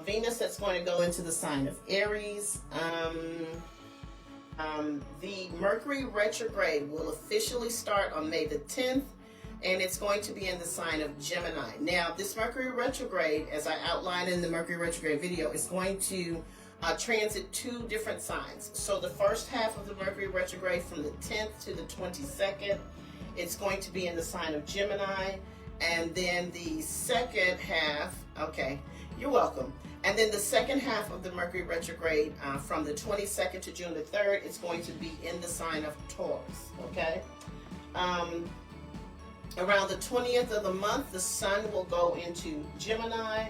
Venus that's going to go into the sign of Aries. The Mercury Retrograde will officially start on May the 10th, and it's going to be in the sign of Gemini. Now, this Mercury Retrograde, as I outlined in the Mercury Retrograde video, is going to transit two different signs. So the first half of the Mercury Retrograde, from the 10th to the 22nd, it's going to be in the sign of Gemini. And then the second half, okay, you're welcome. And then the second half of the Mercury Retrograde, from the 22nd to June the 3rd, it's going to be in the sign of Taurus, okay? Around the 20th of the month, the sun will go into Gemini.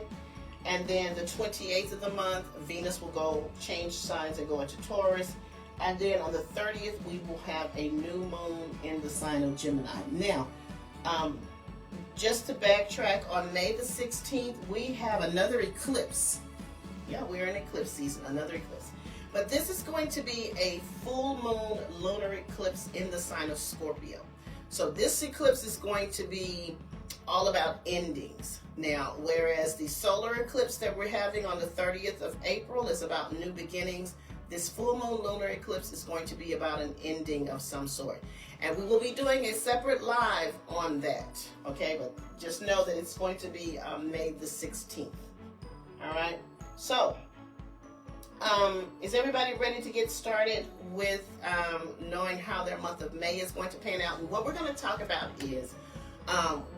And then the 28th of the month, Venus will go change signs and go into Taurus. And then on the 30th, we will have a new moon in the sign of Gemini. Now, just to backtrack, on May the 16th, we have another eclipse. Yeah, we're in eclipse season, another eclipse. But this is going to be a full moon lunar eclipse in the sign of Scorpio. So this eclipse is going to be all about endings. Now, whereas the solar eclipse that we're having on the 30th of April is about new beginnings, this full moon lunar eclipse is going to be about an ending of some sort. And we will be doing a separate live on that, okay? But just know that it's going to be May the 16th, all right? So, is everybody ready to get started with knowing how their month of May is going to pan out? And what we're going to talk about is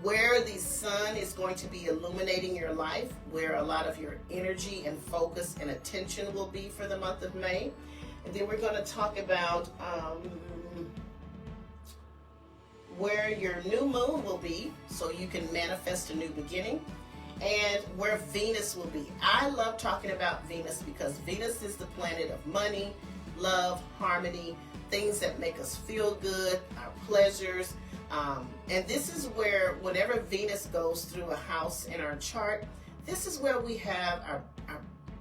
where the sun is going to be illuminating your life, where a lot of your energy and focus and attention will be for the month of May. And then we're going to talk about where your new moon will be, so you can manifest a new beginning, and where Venus will be. I love talking about Venus because Venus is the planet of money, love, harmony, things that make us feel good, our pleasures. And this is where, whenever Venus goes through a house in our chart, this is where we have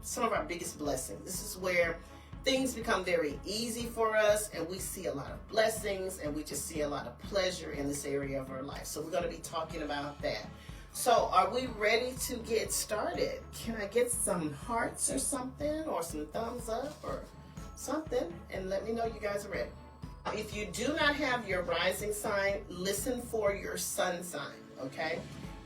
some of our biggest blessings. This is where things become very easy for us, and we see a lot of blessings, and we just see a lot of pleasure in this area of our life. So we're going to be talking about that. So are we ready to get started? Can I get some hearts or something, or some thumbs up or something, and let me know you guys are ready. If you do not have your rising sign, listen for your sun sign, okay?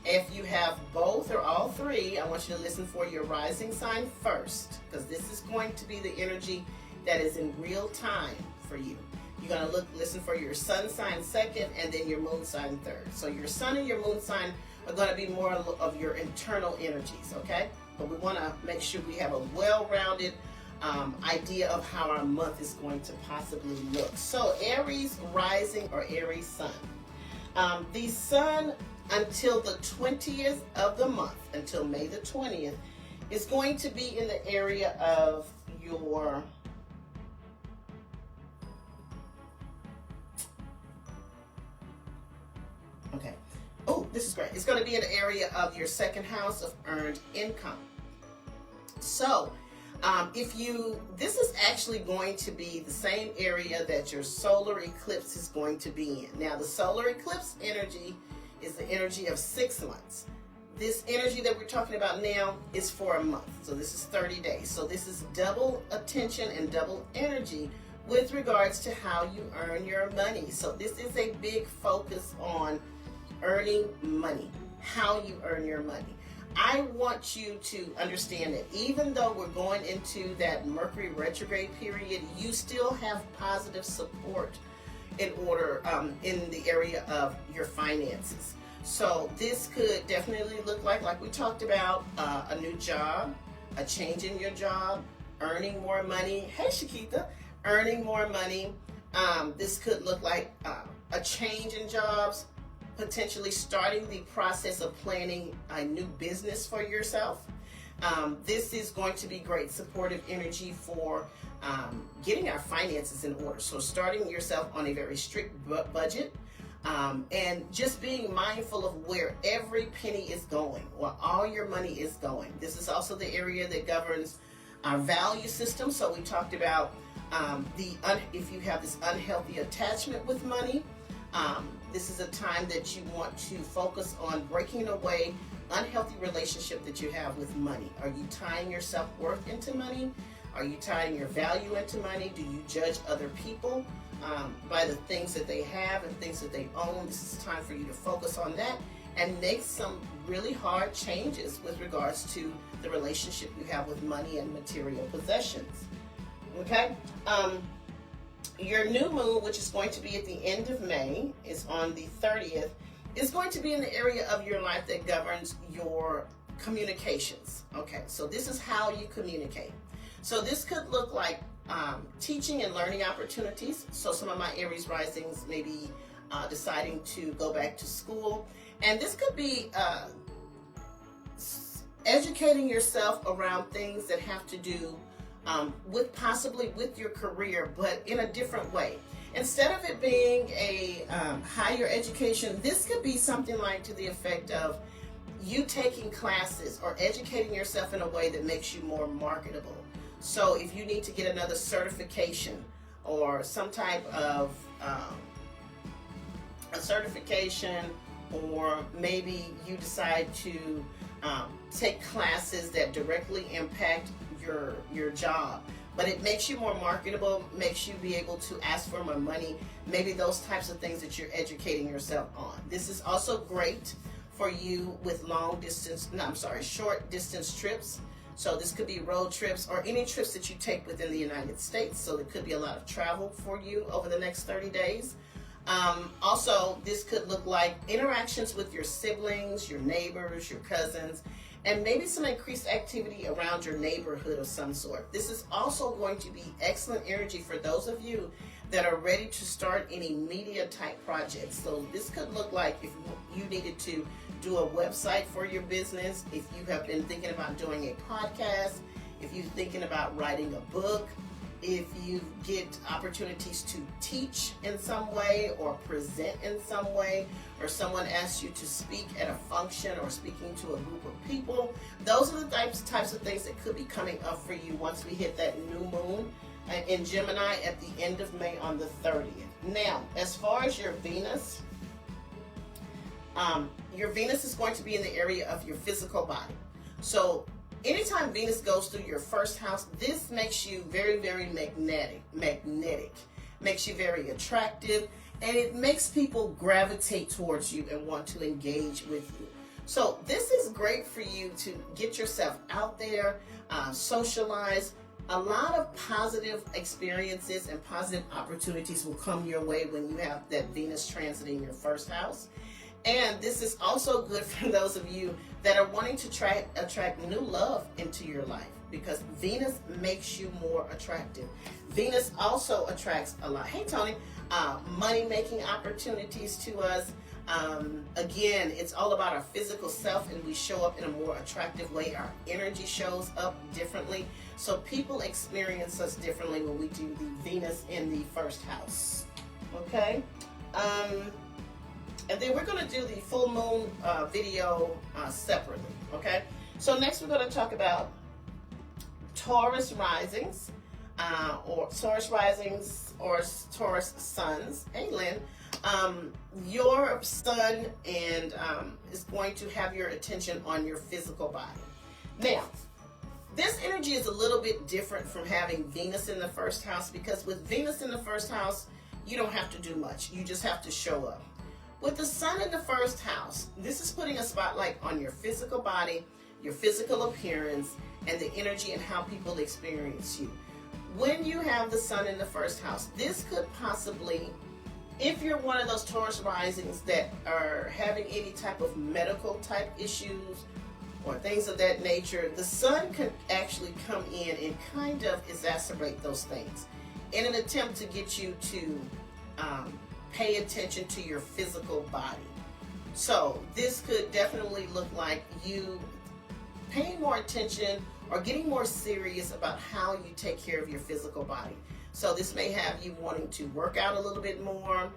If you have both or all three, I want you to listen for your rising sign first, because this is going to be the energy that is in real time for you. You're going to listen for your sun sign second, and then your moon sign third. So your sun and your moon sign are going to be more of your internal energies, okay? But we want to make sure we have a well-rounded idea of how our month is going to possibly look. So Aries rising or Aries sun. The sun, until the 20th of the month, until May the 20th, is going to be in the area of your okay. Oh, this is great. It's going to be in the area of your second house of earned income. So this is actually going to be the same area that your solar eclipse is going to be in. Now, the solar eclipse energy is the energy of 6 months. This energy that we're talking about now is for a month. So this is 30 days. So this is double attention and double energy with regards to how you earn your money. So this is a big focus on earning money, how you earn your money. I want you to understand that even though we're going into that Mercury retrograde period, you still have positive support in order in the area of your finances. So this could definitely look like we talked about, a new job, a change in your job, earning more money. Hey, Shakita, earning more money. This could look like a change in jobs, potentially starting the process of planning a new business for yourself. This is going to be great supportive energy for getting our finances in order. So starting yourself on a very strict budget, and just being mindful of where every penny is going, where all your money is going. This is also the area that governs our value system. So we talked about if you have this unhealthy attachment with money, This is a time that you want to focus on breaking away unhealthy relationship that you have with money. Are you tying your self-worth into money? Are you tying your value into money? Do you judge other people by the things that they have and things that they own? This is time for you to focus on that and make some really hard changes with regards to the relationship you have with money and material possessions. Okay? Your new moon, which is going to be at the end of May, is on the 30th, is going to be in the area of your life that governs your communications. Okay, so this is how you communicate. So this could look like teaching and learning opportunities. So some of my Aries risings may be deciding to go back to school. And this could be educating yourself around things that have to do possibly with your career, but in a different way. Instead of it being a higher education, this could be something like to the effect of you taking classes or educating yourself in a way that makes you more marketable. So if you need to get another certification or some type of a certification, or maybe you decide to take classes that directly impact your job, but it makes you more marketable, makes you be able to ask for more money, maybe those types of things that you're educating yourself on. This is also great for you with short distance trips. So this could be road trips or any trips that you take within the United States. So there could be a lot of travel for you over the next 30 days. Also, this could look like interactions with your siblings, your neighbors, your cousins, and maybe some increased activity around your neighborhood of some sort. This is also going to be excellent energy for those of you that are ready to start any media type projects. So this could look like if you needed to do a website for your business, if you have been thinking about doing a podcast, if you're thinking about writing a book, if you get opportunities to teach in some way or present in some way, or someone asks you to speak at a function or speaking to a group of people, those are the types of things that could be coming up for you once we hit that new moon in Gemini at the end of May on the 30th. Now, as far as your Venus is going to be in the area of your physical body. So anytime Venus goes through your first house, this makes you very, very magnetic, makes you very attractive, and it makes people gravitate towards you and want to engage with you. So this is great for you to get yourself out there, socialize. A lot of positive experiences and positive opportunities will come your way when you have that Venus transit in your first house. And this is also good for those of you that are wanting to attract new love into your life, because Venus makes you more attractive. Venus also attracts a lot. Hey, Tony, money-making opportunities to us. Again, it's all about our physical self, and we show up in a more attractive way. Our energy shows up differently. So people experience us differently when we do the Venus in the first house. Okay? And then we're going to do the full moon video separately, okay? So next we're going to talk about Taurus Risings, or Taurus Risings, or Taurus Suns. Hey, Lynn. Your sun and is going to have your attention on your physical body. Now, this energy is a little bit different from having Venus in the first house, because with Venus in the first house, you don't have to do much. You just have to show up. With the sun in the first house, this is putting a spotlight on your physical body, your physical appearance, and the energy and how people experience you. When you have the sun in the first house, this could possibly, if you're one of those Taurus risings that are having any type of medical type issues or things of that nature, the sun could actually come in and kind of exacerbate those things in an attempt to get you to pay attention to your physical body. So this could definitely look like you paying more attention or getting more serious about how you take care of your physical body. So this may have you wanting to work out a little bit more,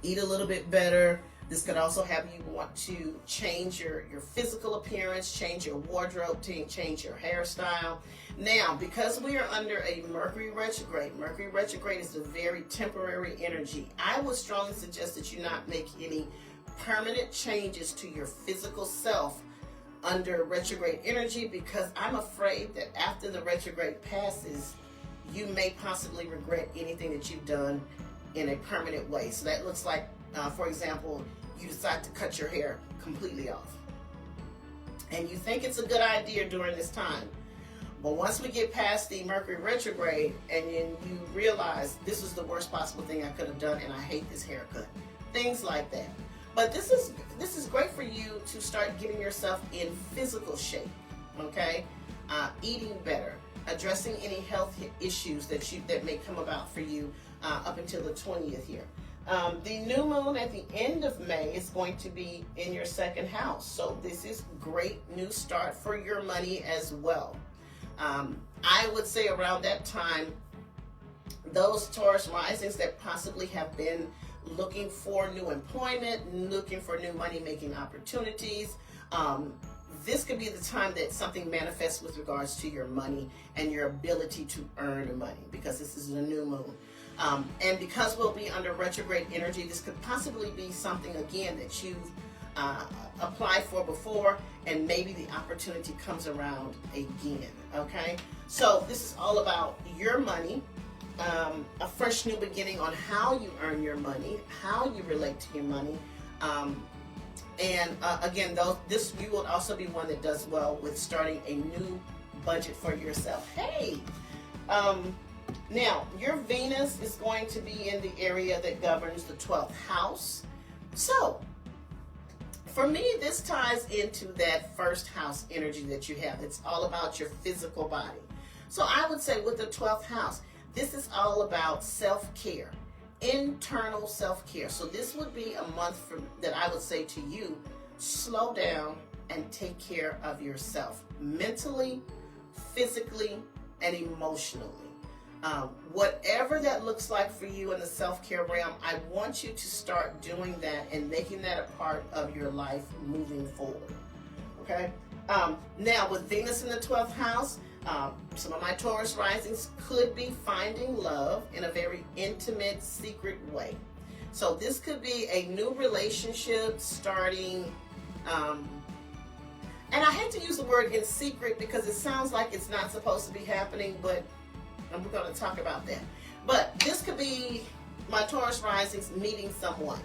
eat a little bit better, This could also have you want to change your physical appearance, change your wardrobe, change your hairstyle. Now, because we are under a Mercury retrograde is a very temporary energy. I would strongly suggest that you not make any permanent changes to your physical self under retrograde energy, because I'm afraid that after the retrograde passes, you may possibly regret anything that you've done in a permanent way. So that looks like, for example, you decide to cut your hair completely off. And you think it's a good idea during this time. But once we get past the Mercury retrograde and then you realize this is the worst possible thing I could have done and I hate this haircut. Things like that. But this is great for you to start getting yourself in physical shape, okay? Eating better, addressing any health issues that may come about for you up until the 20th here. The new moon at the end of May is going to be in your second house. So this is great new start for your money as well. I would say around that time, those Taurus risings that possibly have been looking for new employment, looking for new money-making opportunities, this could be the time that something manifests with regards to your money and your ability to earn money, because this is a new moon. And because we'll be under retrograde energy, this could possibly be something, again, that you've applied for before, and maybe the opportunity comes around again, okay? So this is all about your money, a fresh new beginning on how you earn your money, how you relate to your money. Again, this you will also be one that does well with starting a new budget for yourself. Hey! Now, your Venus is going to be in the area that governs the 12th house. So, for me, this ties into that first house energy that you have. It's all about your physical body. So I would say with the 12th house, this is all about self-care, internal self-care. So this would be a month that I would say to you, slow down and take care of yourself, mentally, physically, and emotionally. Whatever that looks like for you in the self-care realm, I want you to start doing that and making that a part of your life moving forward. Okay? Now, with Venus in the 12th house, some of my Taurus risings could be finding love in a very intimate, secret way. So this could be a new relationship starting, and I hate to use the word in secret because it sounds like it's not supposed to be happening, but and we're going to talk about that. But this could be my Taurus risings meeting someone,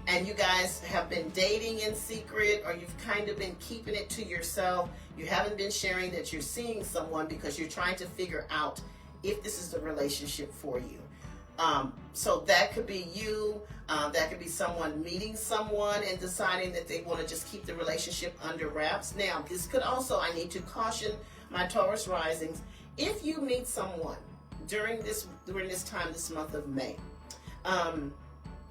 and you guys have been dating in secret, or you've kind of been keeping it to yourself. You haven't been sharing that you're seeing someone because you're trying to figure out if this is the relationship for you. So that could be you. That could be someone meeting someone and deciding that they want to just keep the relationship under wraps. Now, this could also, I need to caution my Taurus risings, if you meet someone during this time, this month of May,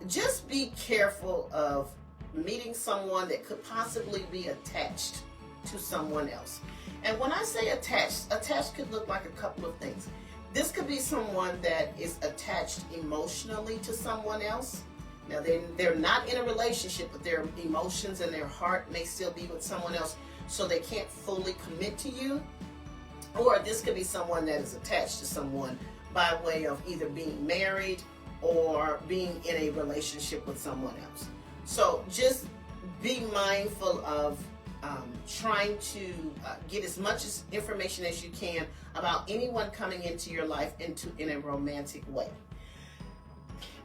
just be careful of meeting someone that could possibly be attached to someone else. And when I say attached could look like a couple of things. This could be someone that is attached emotionally to someone else. Now, they're not in a relationship, but their emotions and their heart may still be with someone else, so they can't fully commit to you. Or this could be someone that is attached to someone by way of either being married or being in a relationship with someone else. So just be mindful of trying to get as much information as you can about anyone coming into your life in a romantic way.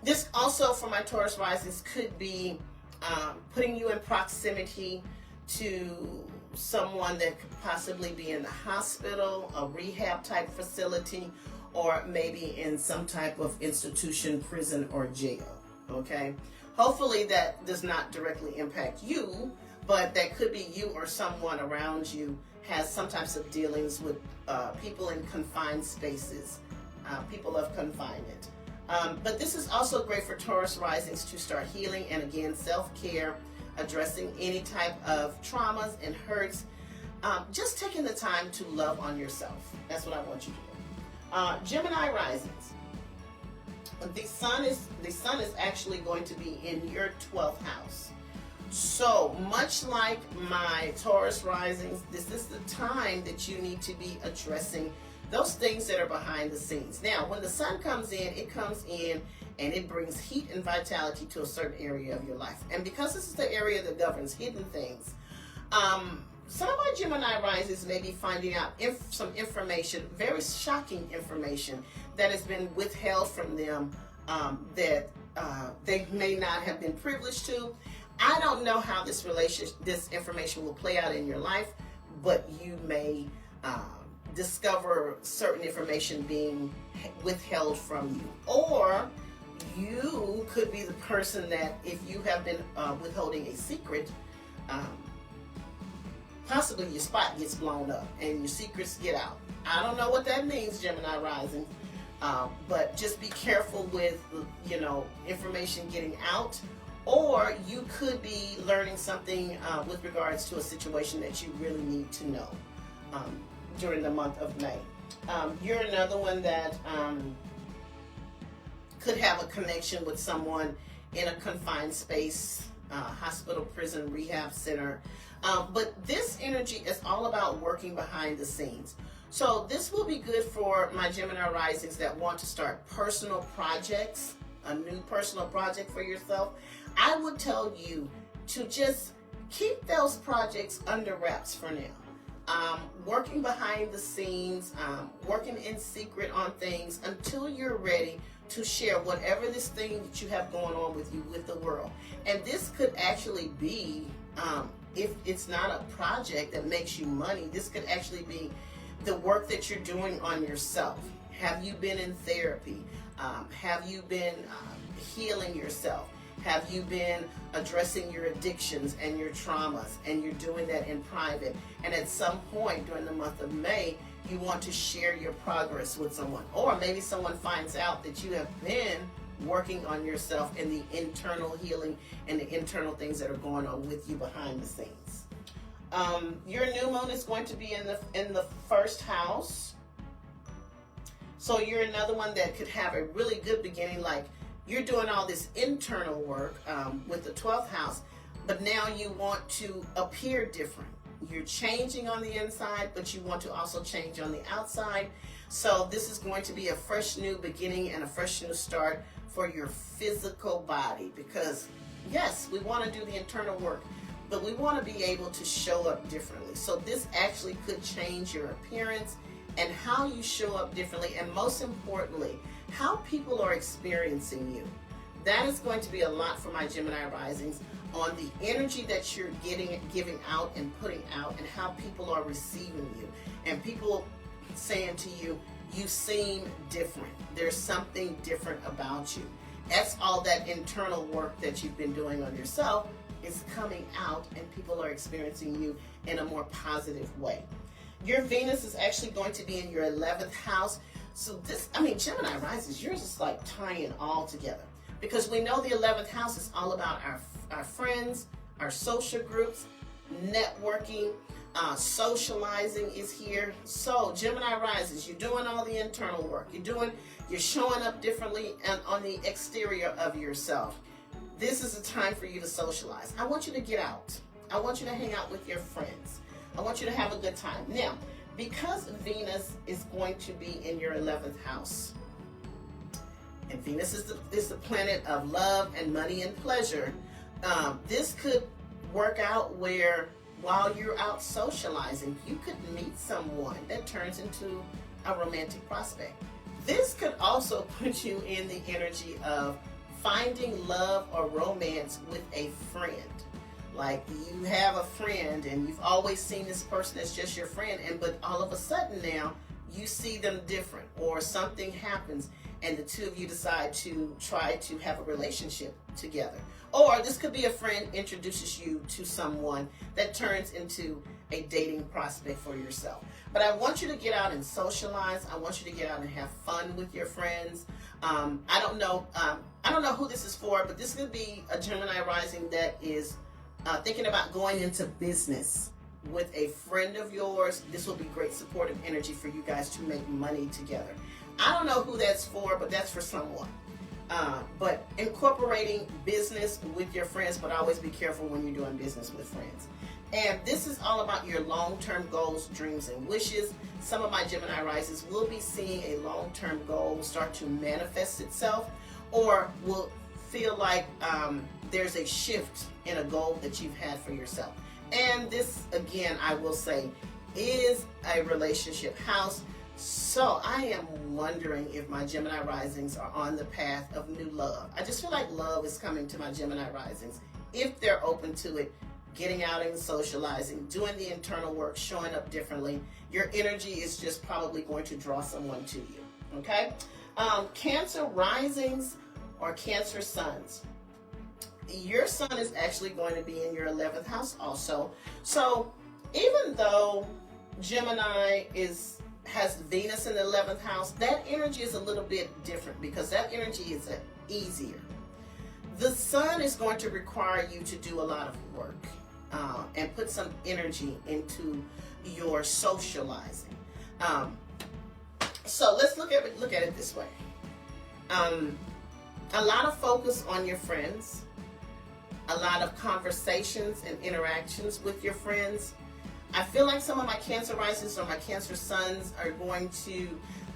This also, for my Taurus risings, could be putting you in proximity to someone that could possibly be in the hospital, a rehab type facility, or maybe in some type of institution, prison, or jail. Okay? Hopefully that does not directly impact you, but that could be you or someone around you has some types of dealings with people in confined spaces, people of confinement. But this is also great for Taurus risings to start healing and, again, self-care, addressing any type of traumas and hurts, just taking the time to love on yourself. That's what I want you to do. Gemini risings. The sun is actually going to be in your 12th house. So much like my Taurus risings, this is the time that you need to be addressing those things that are behind the scenes. Now, when the sun comes in, it comes in and it brings heat and vitality to a certain area of your life. And because this is the area that governs hidden things, some of my Gemini risings may be finding out some information, very shocking information that has been withheld from them that they may not have been privileged to. I don't know how this information will play out in your life, but you may discover certain information being withheld from you. Or you could be the person that, if you have been withholding a secret, possibly your spot gets blown up and your secrets get out. I don't know what that means, Gemini rising, but just be careful with, information getting out. Or you could be learning something with regards to a situation that you really need to know during the month of May. You're another one that could have a connection with someone in a confined space, hospital, prison, rehab center. But this energy is all about working behind the scenes. So this will be good for my Gemini risings that want to start personal projects, a new personal project for yourself. I would tell you to just keep those projects under wraps for now. Working behind the scenes, working in secret on things until you're ready to share whatever this thing that you have going on with you with the world. And this could actually be, if it's not a project that makes you money, this could actually be the work that you're doing on yourself. Have you been in therapy? Have you been healing yourself? Have you been addressing your addictions and your traumas, and you're doing that in private? And at some point during the month of May, you want to share your progress with someone. Or maybe someone finds out that you have been working on yourself and the internal healing and the internal things that are going on with you behind the scenes. Your new moon is going to be in the first house. So you're another one that could have a really good beginning, like you're doing all this internal work with the 12th house, but now you want to appear different. You're changing on the inside, but you want to also change on the outside. So this is going to be a fresh new beginning and a fresh new start for your physical body, because yes, we want to do the internal work, but we want to be able to show up differently. So this actually could change your appearance and how you show up differently, and most importantly, how people are experiencing you. That is going to be a lot for my Gemini risings, on the energy that you're giving out and putting out, and how people are receiving you, and people saying to you, you seem different. There's something different about you. That's all that internal work that you've been doing on yourself is coming out, and people are experiencing you in a more positive way. Your Venus is actually going to be in your 11th house. So Gemini risings, yours is like tying all together, because we know the 11th house is all about our friends, our social groups, networking, socializing is here. So Gemini risings, you're doing all the internal work. You're showing up differently and on the exterior of yourself. This is a time for you to socialize. I want you to get out. I want you to hang out with your friends. I want you to have a good time. Now, because Venus is going to be in your 11th house, and Venus is the planet of love and money and pleasure, this could work out where while you're out socializing, you could meet someone that turns into a romantic prospect. This could also put you in the energy of finding love or romance with a friend. Like you have a friend and you've always seen this person as just your friend, but all of a sudden now you see them different, or something happens and the two of you decide to try to have a relationship together. Or this could be a friend introduces you to someone that turns into a dating prospect for yourself. But I want you to get out and socialize. I want you to get out and have fun with your friends. I don't know who this is for, but this could be a Gemini rising that is thinking about going into business with a friend of yours. This will be great supportive energy for you guys to make money together. I don't know who that's for, but that's for someone. But incorporating business with your friends, but always be careful when you're doing business with friends. And this is all about your long-term goals, dreams, and wishes. Some of my Gemini risings will be seeing a long-term goal start to manifest itself, or will feel like there's a shift in a goal that you've had for yourself. And this, again, I will say, is a relationship house. So I am wondering if my Gemini risings are on the path of new love. I just feel like love is coming to my Gemini risings if they're open to it. Getting out and socializing, doing the internal work, showing up differently. Your energy is just probably going to draw someone to you, okay? Cancer risings or Cancer suns. Your sun is actually going to be in your 11th house also. So even though Gemini has Venus in the 11th house, that energy is a little bit different because that energy is easier. The sun is going to require you to do a lot of work. And put some energy into your socializing. So let's look at it this way. A lot of focus on your friends, a lot of conversations and interactions with your friends. I feel like some of my Cancer risings or my Cancer suns are going to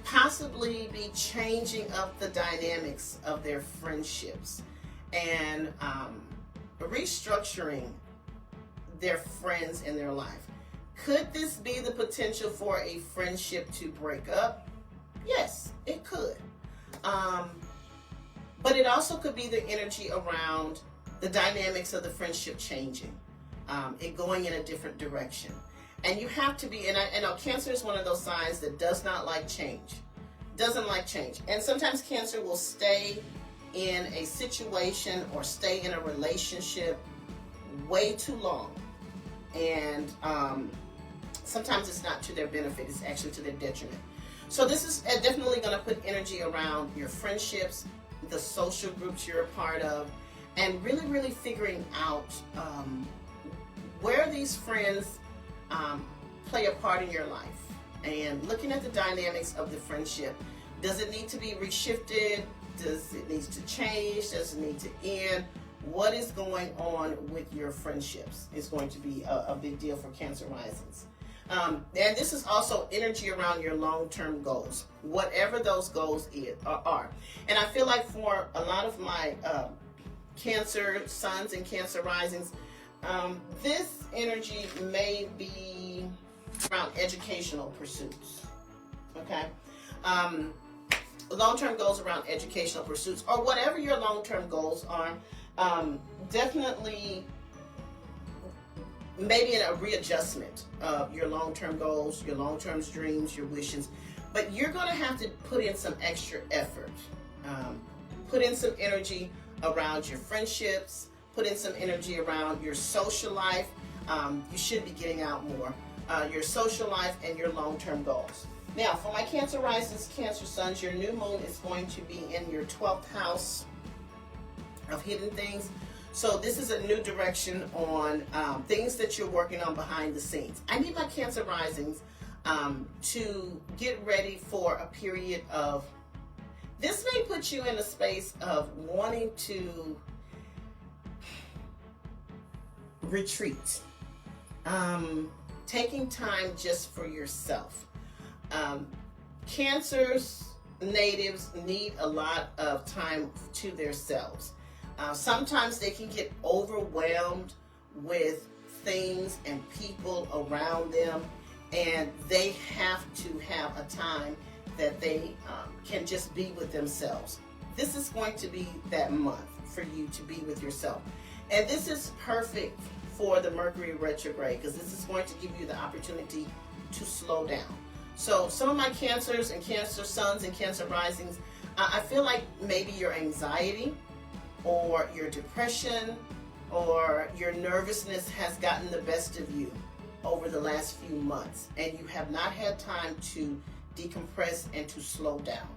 possibly be changing up the dynamics of their friendships and restructuring their friends in their life. Could this be the potential for a friendship to break up? Yes, it could. But it also could be the energy around the dynamics of the friendship changing, it going in a different direction. And you have to be, and I know Cancer is one of those signs that does not like change, doesn't like change. And sometimes Cancer will stay in a situation or stay in a relationship way too long. And sometimes it's not to their benefit, it's actually to their detriment. So this is definitely going to put energy around your friendships, the social groups you're a part of, and really, really figuring out where these friends play a part in your life. And looking at the dynamics of the friendship. Does it need to be reshifted? Does it need to change? Does it need to end? What is going on with your friendships is going to be a big deal for Cancer risings. And this is also energy around your long-term goals, whatever those goals are. And I feel like for a lot of my Cancer suns and Cancer risings, this energy may be around educational pursuits, okay? Long-term goals around educational pursuits or whatever your long-term goals are. Definitely maybe a readjustment of your long-term goals, your long-term dreams, your wishes, but you're going to have to put in some extra effort, put in some energy around your friendships, put in some energy around your social life. You should be getting out more, your social life and your long-term goals. Now, for my Cancer risings, Cancer suns, your new moon is going to be in your 12th house of hidden things. So this is a new direction on things that you're working on behind the scenes. I need my Cancer risings to get ready for a period of, this may put you in a space of wanting to retreat, taking time just for yourself. Cancer's natives need a lot of time to themselves. Sometimes they can get overwhelmed with things and people around them, and they have to have a time that they can just be with themselves. This is going to be that month for you to be with yourself. And this is perfect for the Mercury Retrograde because this is going to give you the opportunity to slow down. So some of my Cancers and Cancer suns and Cancer risings, I feel like maybe your anxiety or your depression or your nervousness has gotten the best of you over the last few months, and you have not had time to decompress and to slow down.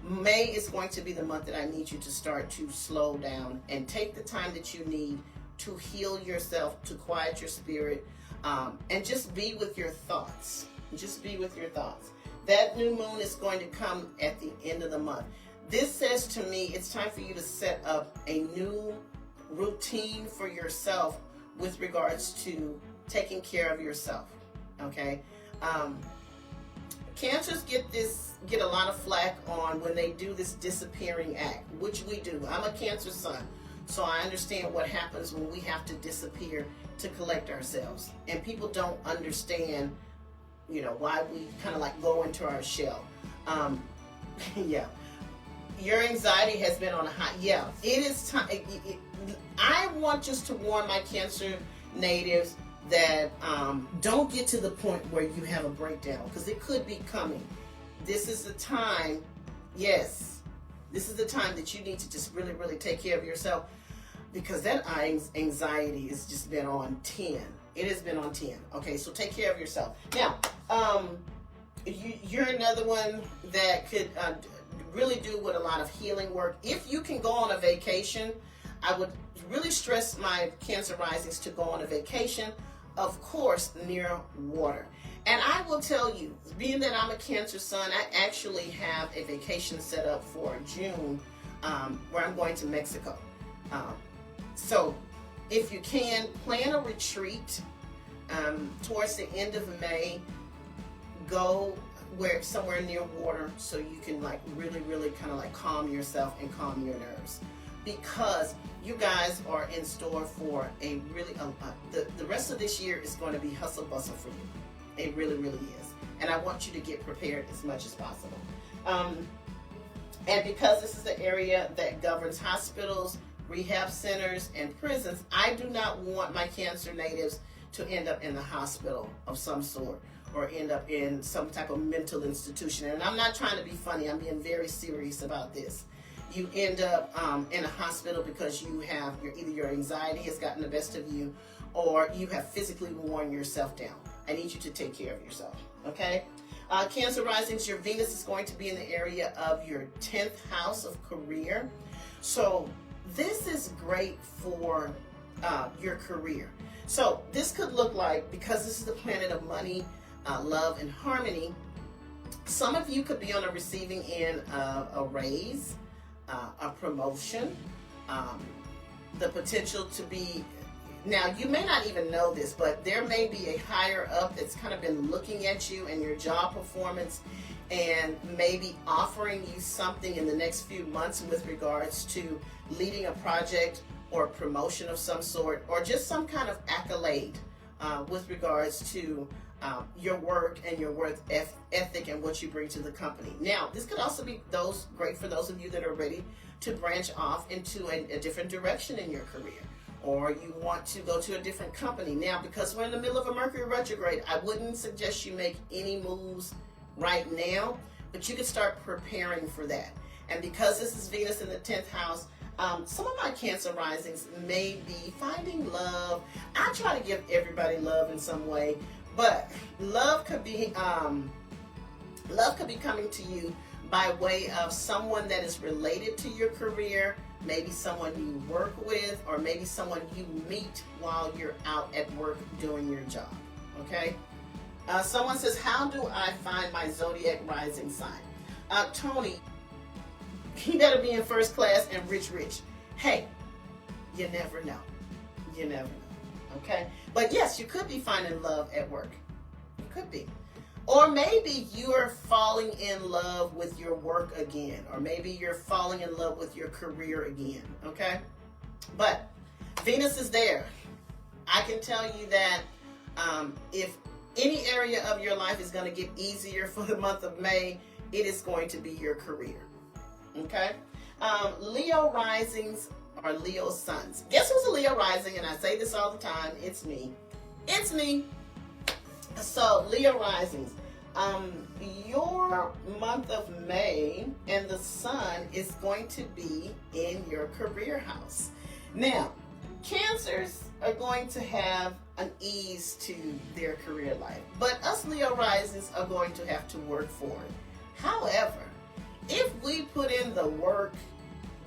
May is going to be the month that I need you to start to slow down and take the time that you need to heal yourself, to quiet your spirit, and just be with your thoughts. Just be with your thoughts. That new moon is going to come at the end of the month. This says to me it's time for you to set up a new routine for yourself with regards to taking care of yourself. Okay? Cancers get a lot of flack on when they do this disappearing act, which we do. I'm a Cancer sun, so I understand what happens when we have to disappear to collect ourselves. And people don't understand, why we kind of like go into our shell. Yeah. Your anxiety has been on a high. Yeah, it is time. I want just to warn my Cancer natives that don't get to the point where you have a breakdown, because it could be coming. This is the time, yes, this is the time that you need to just really, really take care of yourself, because that anxiety has just been on 10. It has been on 10. Okay, so take care of yourself. Now, you're another one that could really do with a lot of healing work. If you can go on a vacation, I would really stress my Cancer risings to go on a vacation, of course, near water. And I will tell you, being that I'm a Cancer sun, I actually have a vacation set up for June where I'm going to Mexico. So if you can, plan a retreat towards the end of May. Go somewhere near water so you can like really, really kind of like calm yourself and calm your nerves. Because you guys are in store for a really, the rest of this year is going to be hustle bustle for you. It really, really is. And I want you to get prepared as much as possible. And because this is the area that governs hospitals, rehab centers, and prisons, I do not want my Cancer natives to end up in the hospital of some sort, or end up in some type of mental institution. And I'm not trying to be funny. I'm being very serious about this. You end up in a hospital because you have either your anxiety has gotten the best of you, or you have physically worn yourself down. I need you to take care of yourself, okay? Cancer risings, your Venus is going to be in the area of your 10th house of career. So this is great for your career. So this could look like, because this is the planet of money, love, and harmony, some of you could be on the receiving end of a raise, a promotion, the potential to be, now you may not even know this, but there may be a higher up that's kind of been looking at you and your job performance and maybe offering you something in the next few months with regards to leading a project or a promotion of some sort, or just some kind of accolade with regards to your work and your work ethic and what you bring to the company. Now, this could also be great for those of you that are ready to branch off into a different direction in your career, or you want to go to a different company. Now, because we're in the middle of a Mercury Retrograde, I wouldn't suggest you make any moves right now, but you could start preparing for that. And because this is Venus in the 10th house, some of my Cancer risings may be finding love. I try to give everybody love in some way, but love could be coming to you by way of someone that is related to your career, maybe someone you work with, or maybe someone you meet while you're out at work doing your job, okay? Someone says, how do I find my zodiac rising sign? Tony, you better be in first class and rich. Hey, you never know. You never know, okay? But yes, you could be finding love at work. You could be. Or maybe you're falling in love with your work again, or maybe you're falling in love with your career again, okay? But Venus is there. I can tell you that if any area of your life is going to get easier for the month of May, it is going to be your career, okay? Leo risings or Leo suns. Guess who's a Leo rising? And I say this all the time. It's me. It's me. So Leo risings. Your month of May and the sun is going to be in your career house. Now, Cancers are going to have an ease to their career life, but us Leo risings are going to have to work for it. However, if we put in the work,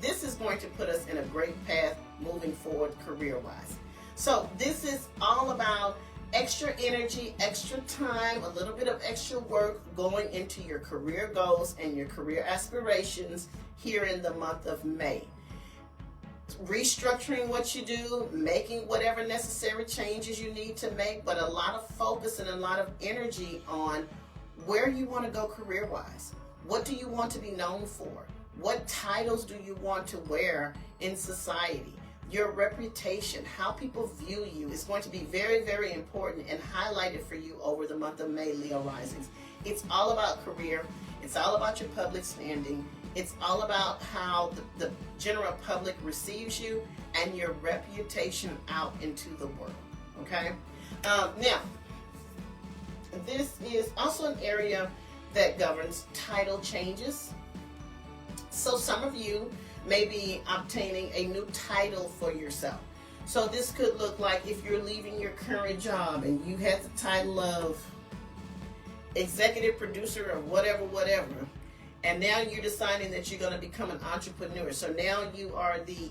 this is going to put us in a great path moving forward career-wise. So this is all about extra energy, extra time, a little bit of extra work going into your career goals and your career aspirations here in the month of May. Restructuring what you do, making whatever necessary changes you need to make, but a lot of focus and a lot of energy on where you want to go career-wise. What do you want to be known for? What titles do you want to wear in society? Your reputation, how people view you is going to be very, very important and highlighted for you over the month of May, Leo Risings. It's all about career. It's all about your public standing. It's all about how the general public receives you and your reputation out into the world, okay? Now, this is also an area that governs title changes. So some of you may be obtaining a new title for yourself. So this could look like if you're leaving your current job and you had the title of executive producer or whatever, and now you're deciding that you're going to become an entrepreneur. So now you are the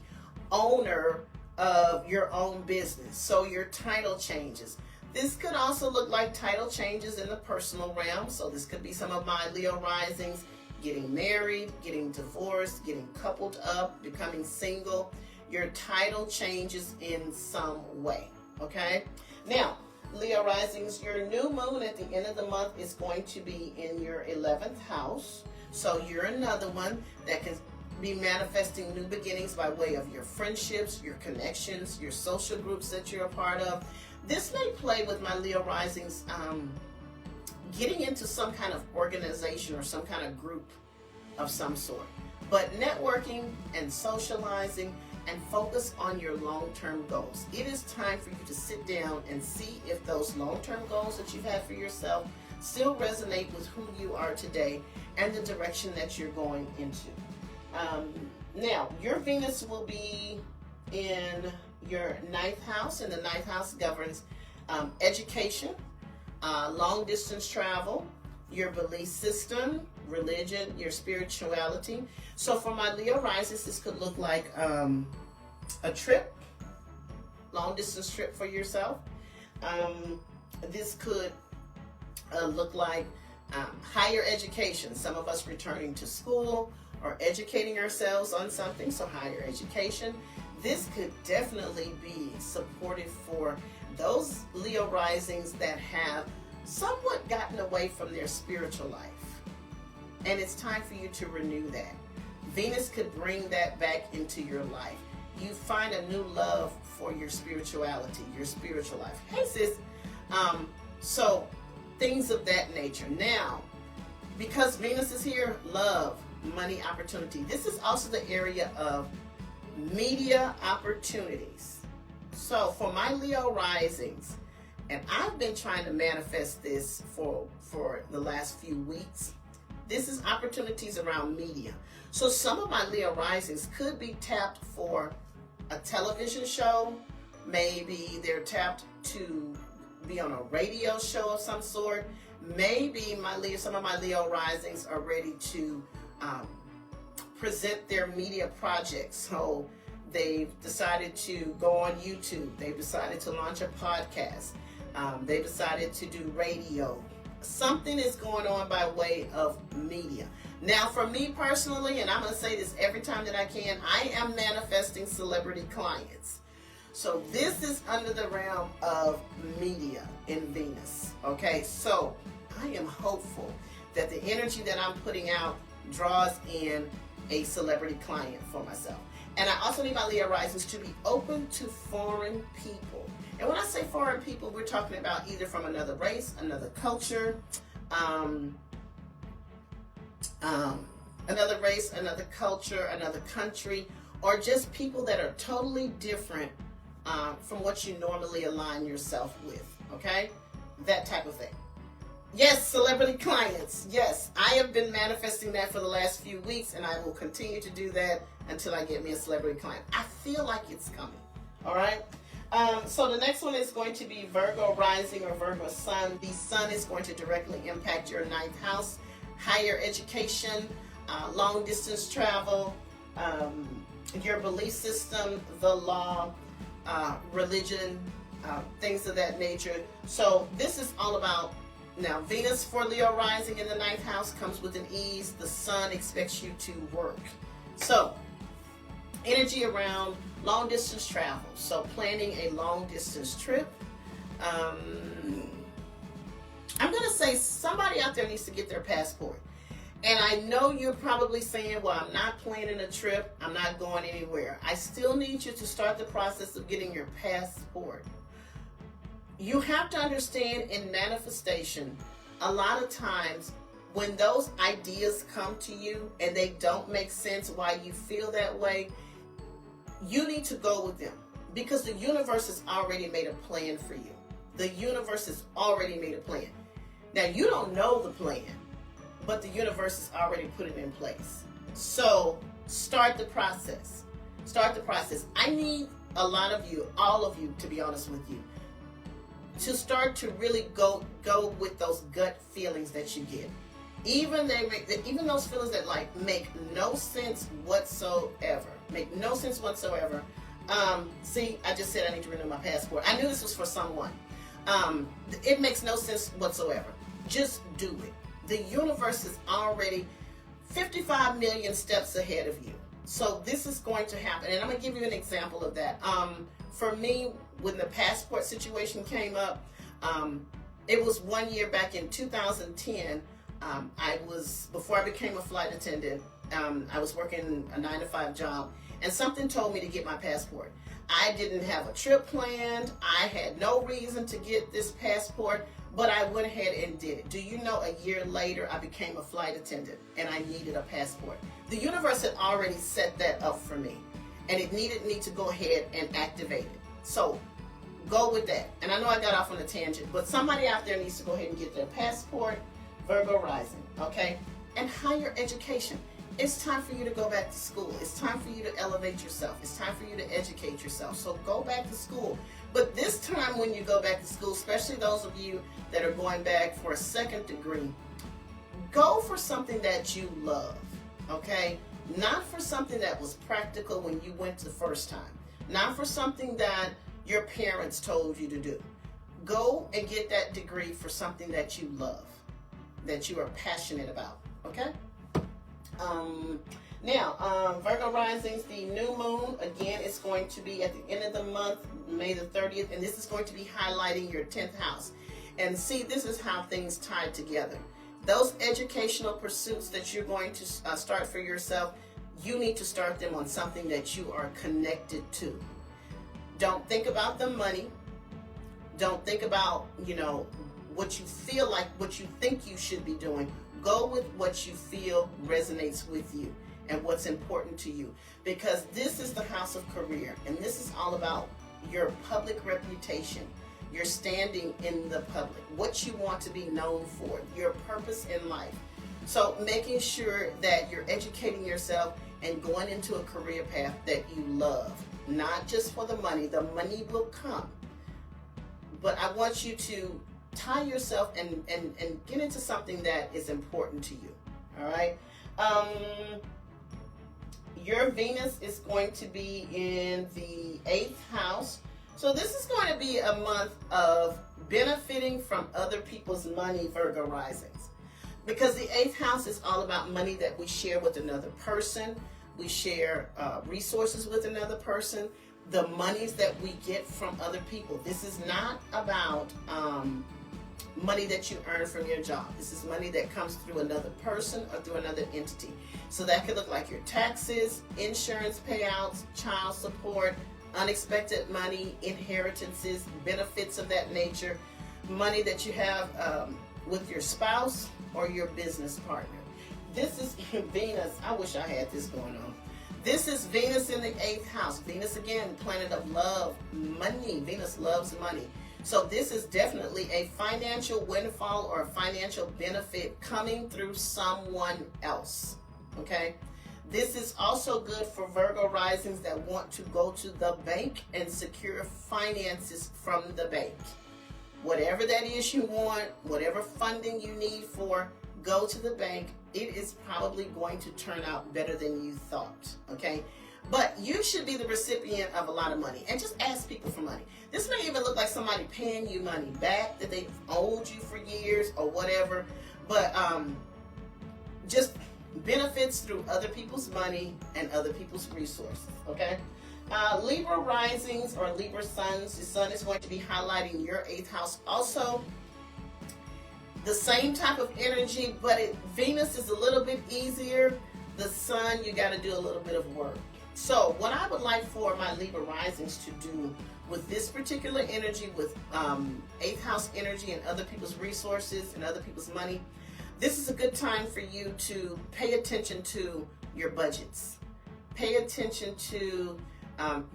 owner of your own business. So your title changes. This could also look like title changes in the personal realm. So this could be some of my Leo risings, getting married, getting divorced, getting coupled up, becoming single. Your title changes in some way, okay? Now, Leo risings, your new moon at the end of the month is going to be in your 11th house. So you're another one that can be manifesting new beginnings by way of your friendships, your connections, your social groups that you're a part of. This may play with my Leo risings, getting into some kind of organization or some kind of group of some sort. But networking and socializing and focus on your long-term goals. It is time for you to sit down and see if those long-term goals that you've had for yourself still resonate with who you are today and the direction that you're going into. Now, your Venus will be in your 9th house, and the 9th house governs education, long-distance travel, your belief system, religion, your spirituality. So for my Leo risings, this could look like a trip, long-distance trip for yourself. This could look like higher education. Some of us returning to school or educating ourselves on something, so higher education. This could definitely be supportive for those Leo risings that have somewhat gotten away from their spiritual life. And it's time for you to renew that. Venus could bring that back into your life. You find a new love for your spirituality, your spiritual life. Hey sis, so things of that nature. Now, because Venus is here, love, money, opportunity. This is also the area of media opportunities. So for my Leo risings, and I've been trying to manifest this for the last few weeks, this is opportunities around media. So some of my Leo risings could be tapped for a television show. Maybe they're tapped to be on a radio show of some sort. Maybe some of my Leo risings are ready to present their media projects. So they've decided to go on YouTube. They've decided to launch a podcast. They decided to do radio. Something is going on by way of media. Now, for me personally, and I'm going to say this every time that I can, I am manifesting celebrity clients. So this is under the realm of media in Venus. Okay, so I am hopeful that the energy that I'm putting out draws in a celebrity client for myself. And I also need my Leo risings to be open to foreign people. And when I say foreign people, we're talking about either from another race, another culture, another country, or just people that are totally different from what you normally align yourself with, okay? That type of thing. Yes, celebrity clients. Yes, I have been manifesting that for the last few weeks, and I will continue to do that until I get me a celebrity client. I feel like it's coming, all right? So the next one is going to be Virgo rising or Virgo sun. The sun is going to directly impact your 9th house, higher education, long distance travel, your belief system, the law, religion, things of that nature. So this is all about, now Venus for Leo rising in the 9th house comes with an ease. The sun expects you to work. So energy around long distance travel. So planning a long distance trip. I'm going to say somebody out there needs to get their passport. And I know you're probably saying, well, I'm not planning a trip. I'm not going anywhere. I still need you to start the process of getting your passport. You have to understand, in manifestation, a lot of times when those ideas come to you and they don't make sense why you feel that way, you need to go with them, because the universe has already made a plan for you. The universe has already made a plan. Now, you don't know the plan, but the universe has already put it in place. So start the process. Start the process. I need a lot of you, all of you, to be honest with you, to start to really go with those gut feelings that you get. Even those feelings that like make no sense whatsoever. Make no sense whatsoever. See, I just said I need to renew my passport. I knew this was for someone. It makes no sense whatsoever. Just do it. The universe is already 55 million steps ahead of you. So this is going to happen. And I'm going to give you an example of that. For me, when the passport situation came up, it was 1 year back in 2010. Before I became a flight attendant, I was working a 9-to-5 job, and something told me to get my passport. I didn't have a trip planned. I had no reason to get this passport, but I went ahead and did it. Do you know, a year later, I became a flight attendant and I needed a passport. The universe had already set that up for me, and it needed me to go ahead and activate it. So go with that. And I know I got off on a tangent, but somebody out there needs to go ahead and get their passport, Virgo rising, okay? And higher education. It's time for you to go back to school. It's time for you to elevate yourself. It's time for you to educate yourself. So go back to school. But this time when you go back to school, especially those of you that are going back for a second degree, go for something that you love, okay? Not for something that was practical when you went the first time. Not for something that your parents told you to do. Go and get that degree for something that you love, that you are passionate about, okay? Now, Virgo risings, the new moon, again, it's going to be at the end of the month, May the 30th, and this is going to be highlighting your 10th house. And see, this is how things tie together. Those educational pursuits that you're going to start for yourself, you need to start them on something that you are connected to. Don't think about the money. Don't think about, what you feel like, what you think you should be doing. Go with what you feel resonates with you and what's important to you. Because this is the house of career, and this is all about your public reputation, your standing in the public, what you want to be known for, your purpose in life. So making sure that you're educating yourself and going into a career path that you love, not just for the money. The money will come. But I want you to tie yourself and get into something that is important to you. All right. Your Venus is going to be in the 8th house. So this is going to be a month of benefiting from other people's money, Virgo risings. Because the 8th house is all about money that we share with another person. We share resources with another person. The monies that we get from other people. This is not about money that you earn from your job. This is money that comes through another person or through another entity. So that could look like your taxes, insurance payouts, child support, unexpected money, inheritances, benefits of that nature, money that you have with your spouse or your business partner. This is Venus. I wish I had this going on. This is Venus in the 8th house. Venus, again, planet of love, money. Venus loves money. So this is definitely a financial windfall or a financial benefit coming through someone else, okay? This is also good for Virgo risings that want to go to the bank and secure finances from the bank. Whatever that is you want, whatever funding you need for, go to the bank. It is probably going to turn out better than you thought, okay? But you should be the recipient of a lot of money. And just ask people for money. This may even look like somebody paying you money back that they've owed you for years or whatever. But just benefits through other people's money and other people's resources, okay? Libra risings or Libra suns, the sun is going to be highlighting your 8th house also. The same type of energy, but Venus is a little bit easier. The sun, you got to do a little bit of work. So what I would like for my Libra risings to do with this particular energy, with 8th house energy and other people's resources and other people's money, this is a good time for you to pay attention to your budgets. Pay attention to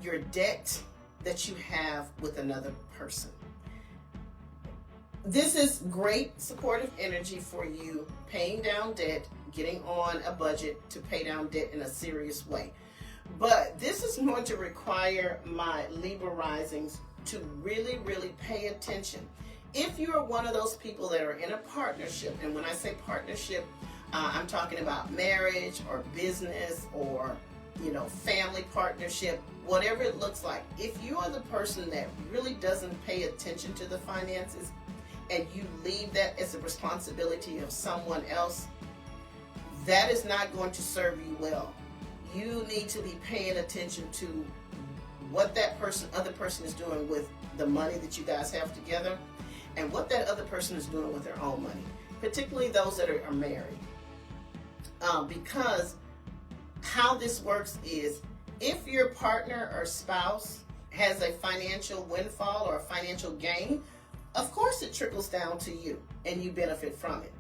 your debt that you have with another person. This is great supportive energy for you paying down debt, getting on a budget to pay down debt in a serious way. But this is going to require my Libra risings to really, really pay attention. If you're one of those people that are in a partnership, and when I say partnership, I'm talking about marriage or business or, family partnership, whatever it looks like. If you are the person that really doesn't pay attention to the finances and you leave that as a responsibility of someone else, that is not going to serve you well. You need to be paying attention to what that other person is doing with the money that you guys have together, and what that other person is doing with their own money, particularly those that are married. Because how this works is, if your partner or spouse has a financial windfall or a financial gain, of course it trickles down to you and you benefit from it.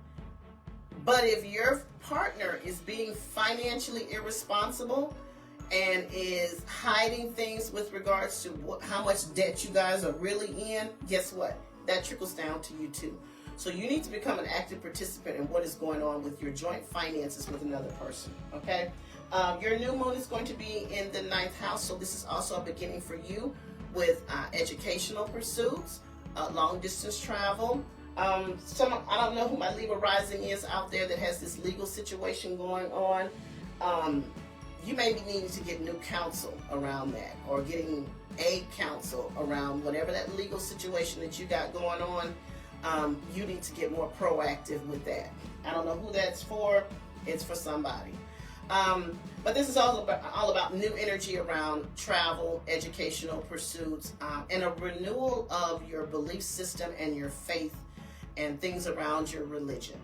But if your partner is being financially irresponsible and is hiding things with regards to how much debt you guys are really in, guess what? That trickles down to you too. So you need to become an active participant in what is going on with your joint finances with another person, okay? Your new moon is going to be in the 9th house, so this is also a beginning for you with educational pursuits, long distance travel. I don't know who my Libra rising is out there that has this legal situation going on. You may be needing to get new counsel around that, or getting a counsel around whatever that legal situation that you got going on. You need to get more proactive with that. I don't know who that's for. It's for somebody. But this is all about new energy around travel, educational pursuits, and a renewal of your belief system and your faith and things around your religion.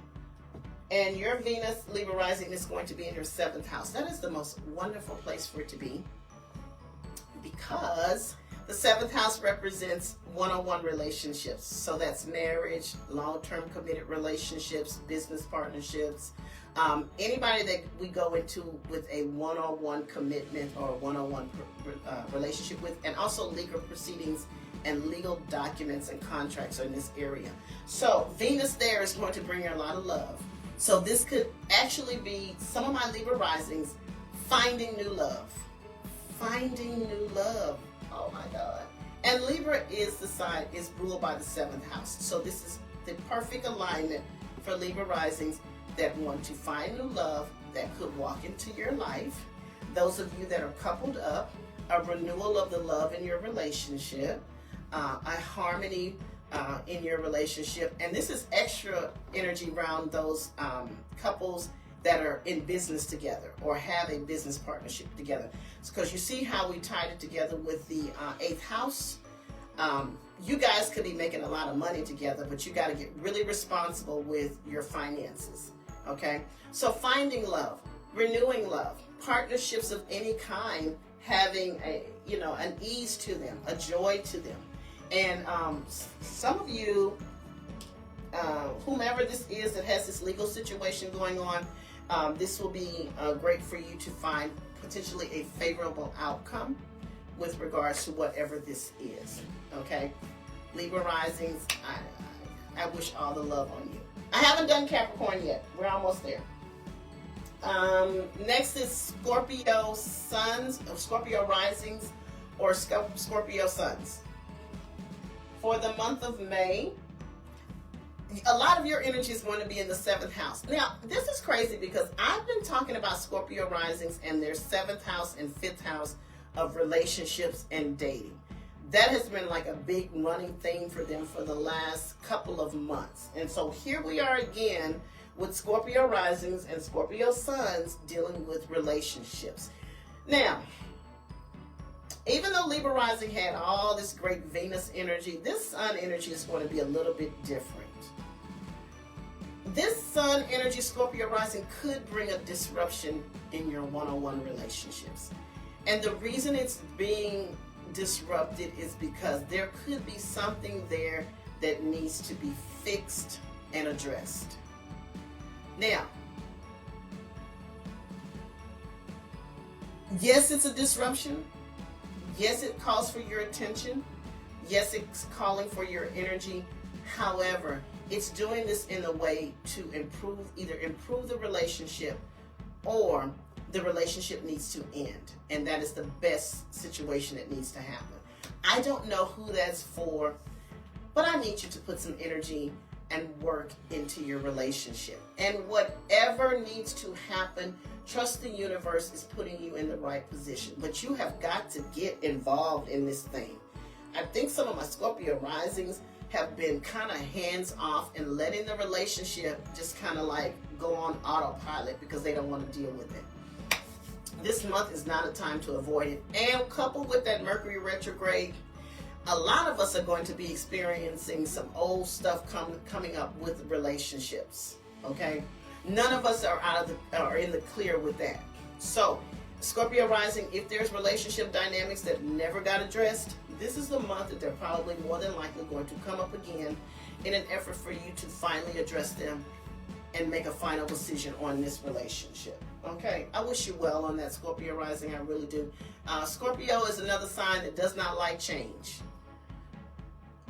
And your Venus Libra rising is going to be in your 7th house. That is the most wonderful place for it to be, because the 7th house represents one-on-one relationships. So that's marriage, long-term committed relationships, business partnerships, anybody that we go into with a one-on-one commitment or a one-on-one relationship with, and also legal proceedings and legal documents and contracts are in this area. So Venus there is going to bring her a lot of love. So this could actually be some of my Libra risings finding new love. Finding new love. Oh my God. And Libra is ruled by the 7th house. So this is the perfect alignment for Libra risings that want to find new love that could walk into your life. Those of you that are coupled up, a renewal of the love in your relationship, a harmony in your relationship. And this is extra energy around those couples that are in business together or have a business partnership together. Because you see how we tied it together with the 8th house. You guys could be making a lot of money together, but you got to get really responsible with your finances. Okay? So finding love, renewing love, partnerships of any kind, having an ease to them, a joy to them. And some of you, whomever this is that has this legal situation going on, this will be great for you to find potentially a favorable outcome with regards to whatever this is. Okay? Libra risings, I wish all the love on you. I haven't done Capricorn yet. We're almost there. Next is Scorpio suns, Scorpio risings, or Scorpio suns. For the month of May, a lot of your energy is going to be in the 7th house. Now, this is crazy because I've been talking about Scorpio risings and their 7th house and 5th house of relationships and dating. That has been like a big running theme for them for the last couple of months. And so here we are again with Scorpio risings and Scorpio suns dealing with relationships. Now, even though Libra rising had all this great Venus energy, this sun energy is going to be a little bit different. This sun energy, Scorpio rising, could bring a disruption in your one-on-one relationships. And the reason it's being disrupted is because there could be something there that needs to be fixed and addressed. Now, yes, it's a disruption. Yes, it calls for your attention. Yes, it's calling for your energy. However, it's doing this in a way to either improve the relationship or the relationship needs to end. And that is the best situation that needs to happen. I don't know who that's for, but I need you to put some energy and work into your relationship. And whatever needs to happen, trust the universe is putting you in the right position. But you have got to get involved in this thing. I think some of my Scorpio risings have been kind of hands off and letting the relationship just kind of like go on autopilot because they don't want to deal with it. This month is not a time to avoid it. And coupled with that Mercury retrograde, a lot of us are going to be experiencing some old stuff coming up with relationships. Okay, none of us are in the clear with that. So, Scorpio rising, if there's relationship dynamics that never got addressed, this is the month that they're probably more than likely going to come up again in an effort for you to finally address them and make a final decision on this relationship. Okay, I wish you well on that, Scorpio rising. I really do. Scorpio is another sign that does not like change.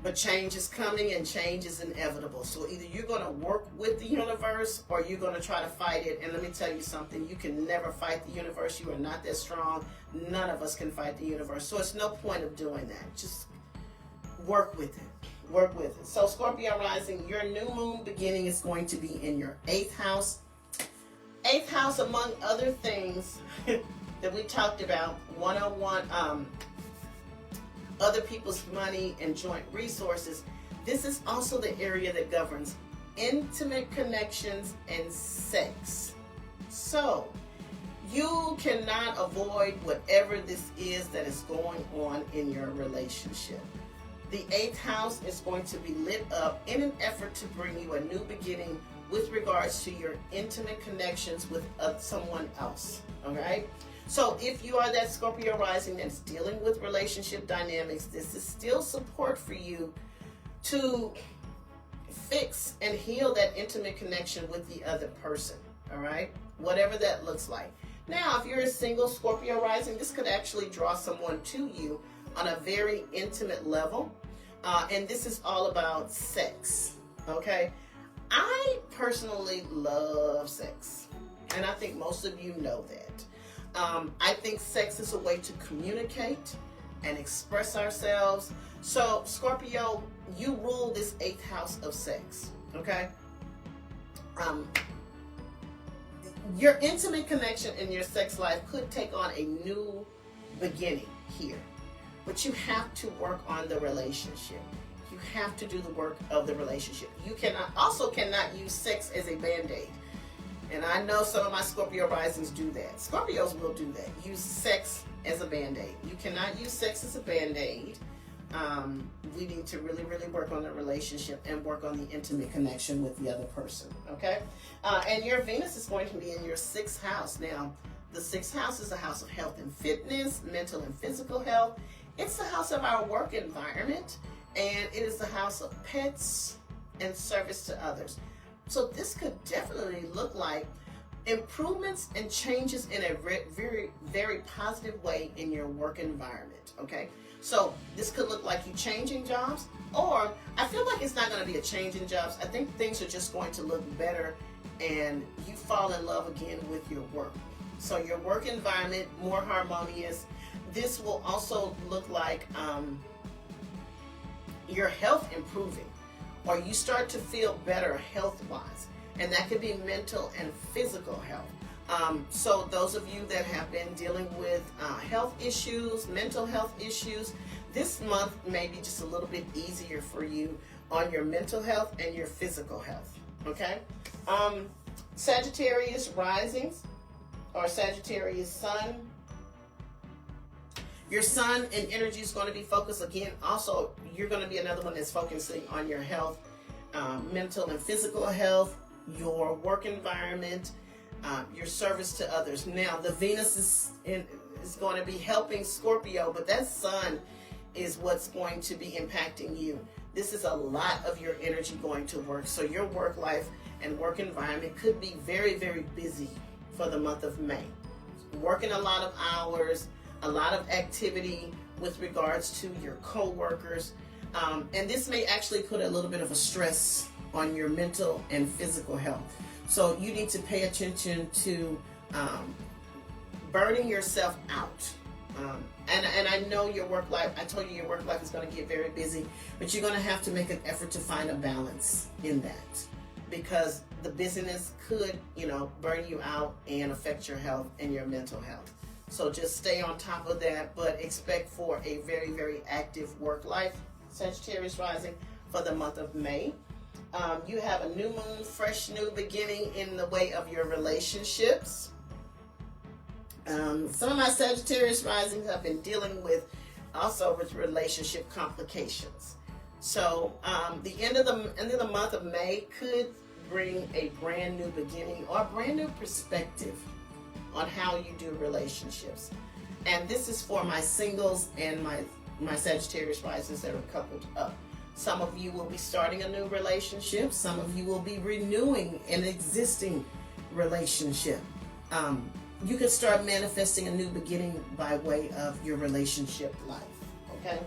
But change is coming and change is inevitable. So either you're going to work with the universe or you're going to try to fight it. And let me tell you something, you can never fight the universe. You are not that strong. None of us can fight the universe. So it's no point of doing that. Just work with it. Work with it. So Scorpio rising, your new moon beginning is going to be in your 8th house. 8th house, among other things that we talked about, one-on-one, other people's money and joint resources. This is also the area that governs intimate connections and sex. So you cannot avoid whatever this is that is going on in your relationship. The 8th house is going to be lit up in an effort to bring you a new beginning with regards to your intimate connections with someone else. All right? So if you are that Scorpio rising that's dealing with relationship dynamics, this is still support for you to fix and heal that intimate connection with the other person. All right? Whatever that looks like. Now, if you're a single Scorpio rising, this could actually draw someone to you on a very intimate level. And this is all about sex. Okay? I personally love sex. And I think most of you know that. I think sex is a way to communicate and express ourselves. So, Scorpio, you rule this 8th house of sex, okay? Your intimate connection in your sex life could take on a new beginning here. But you have to work on the relationship. You have to do the work of the relationship. You cannot use sex as a band-aid. And I know some of my Scorpio risings do that. Scorpios will do that. Use sex as a band-aid. You cannot use sex as a band-aid. We need to really, really work on the relationship and work on the intimate connection with the other person, okay? And your Venus is going to be in your 6th house. Now, the 6th house is a house of health and fitness, mental and physical health. It's the house of our work environment, and it is the house of pets and service to others. So this could definitely look like improvements and changes in a very, very positive way in your work environment, okay? So this could look like you changing jobs, or I feel like it's not going to be a change in jobs. I think things are just going to look better and you fall in love again with your work. So your work environment, more harmonious. This will also look like your health improving. or you start to feel better health-wise. And that could be mental and physical health. So those of you that have been dealing with health issues, mental health issues, this month may be just a little bit easier for you on your mental health and your physical health, okay? Sagittarius Risings or Sagittarius Sun. Your sun and energy is going to be focused again. Also, you're going to be another one that's focusing on your health, mental and physical health, your work environment, your service to others. Now, the Venus is going to be helping Scorpio, but that sun is what's going to be impacting you. This is a lot of your energy going to work. So your work life and work environment could be very, very busy for the month of May. Working a lot of hours, a lot of activity with regards to your co-workers. And this may actually put a little bit of a stress on your mental and physical health. So you need to pay attention to burning yourself out. And I know your work life, I told you your work life is going to get very busy, but you're going to have to make an effort to find a balance in that, because the busyness could, burn you out and affect your health and your mental health. So just stay on top of that, but expect for a very, very active work life, Sagittarius Rising, for the month of May. You have a new moon, fresh new beginning in the way of your relationships. Some of my Sagittarius Risings have been dealing with relationship complications. So the end of the month of May could bring a brand new beginning or a brand new perspective on how you do relationships. And this is for my singles and my Sagittarius Risings that are coupled up. Some of you will be starting a new relationship. Some of you will be renewing an existing relationship. You could start manifesting a new beginning by way of your relationship life, okay?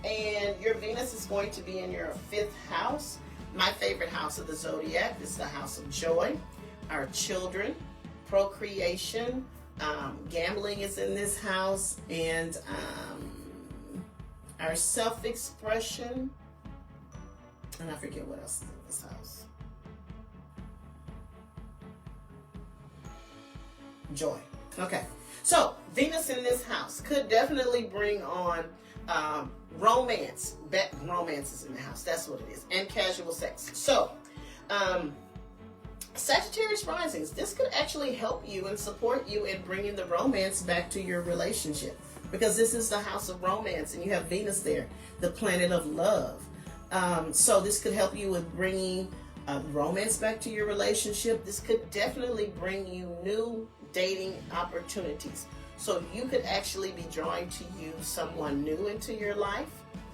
And your Venus is going to be in your 5th house. My favorite house of the zodiac is the house of joy, our children, procreation, gambling is in this house, and our self-expression, and I forget what else is in this house. Joy. Okay, so Venus in this house could definitely bring on romance. Romance is in the house, that's what it is, and casual sex. So Sagittarius Risings, this could actually help you and support you in bringing the romance back to your relationship, because this is the house of romance and you have Venus there, the planet of love. So this could help you with bringing romance back to your relationship. This could definitely bring you new dating opportunities. So you could actually be drawing to you someone new into your life,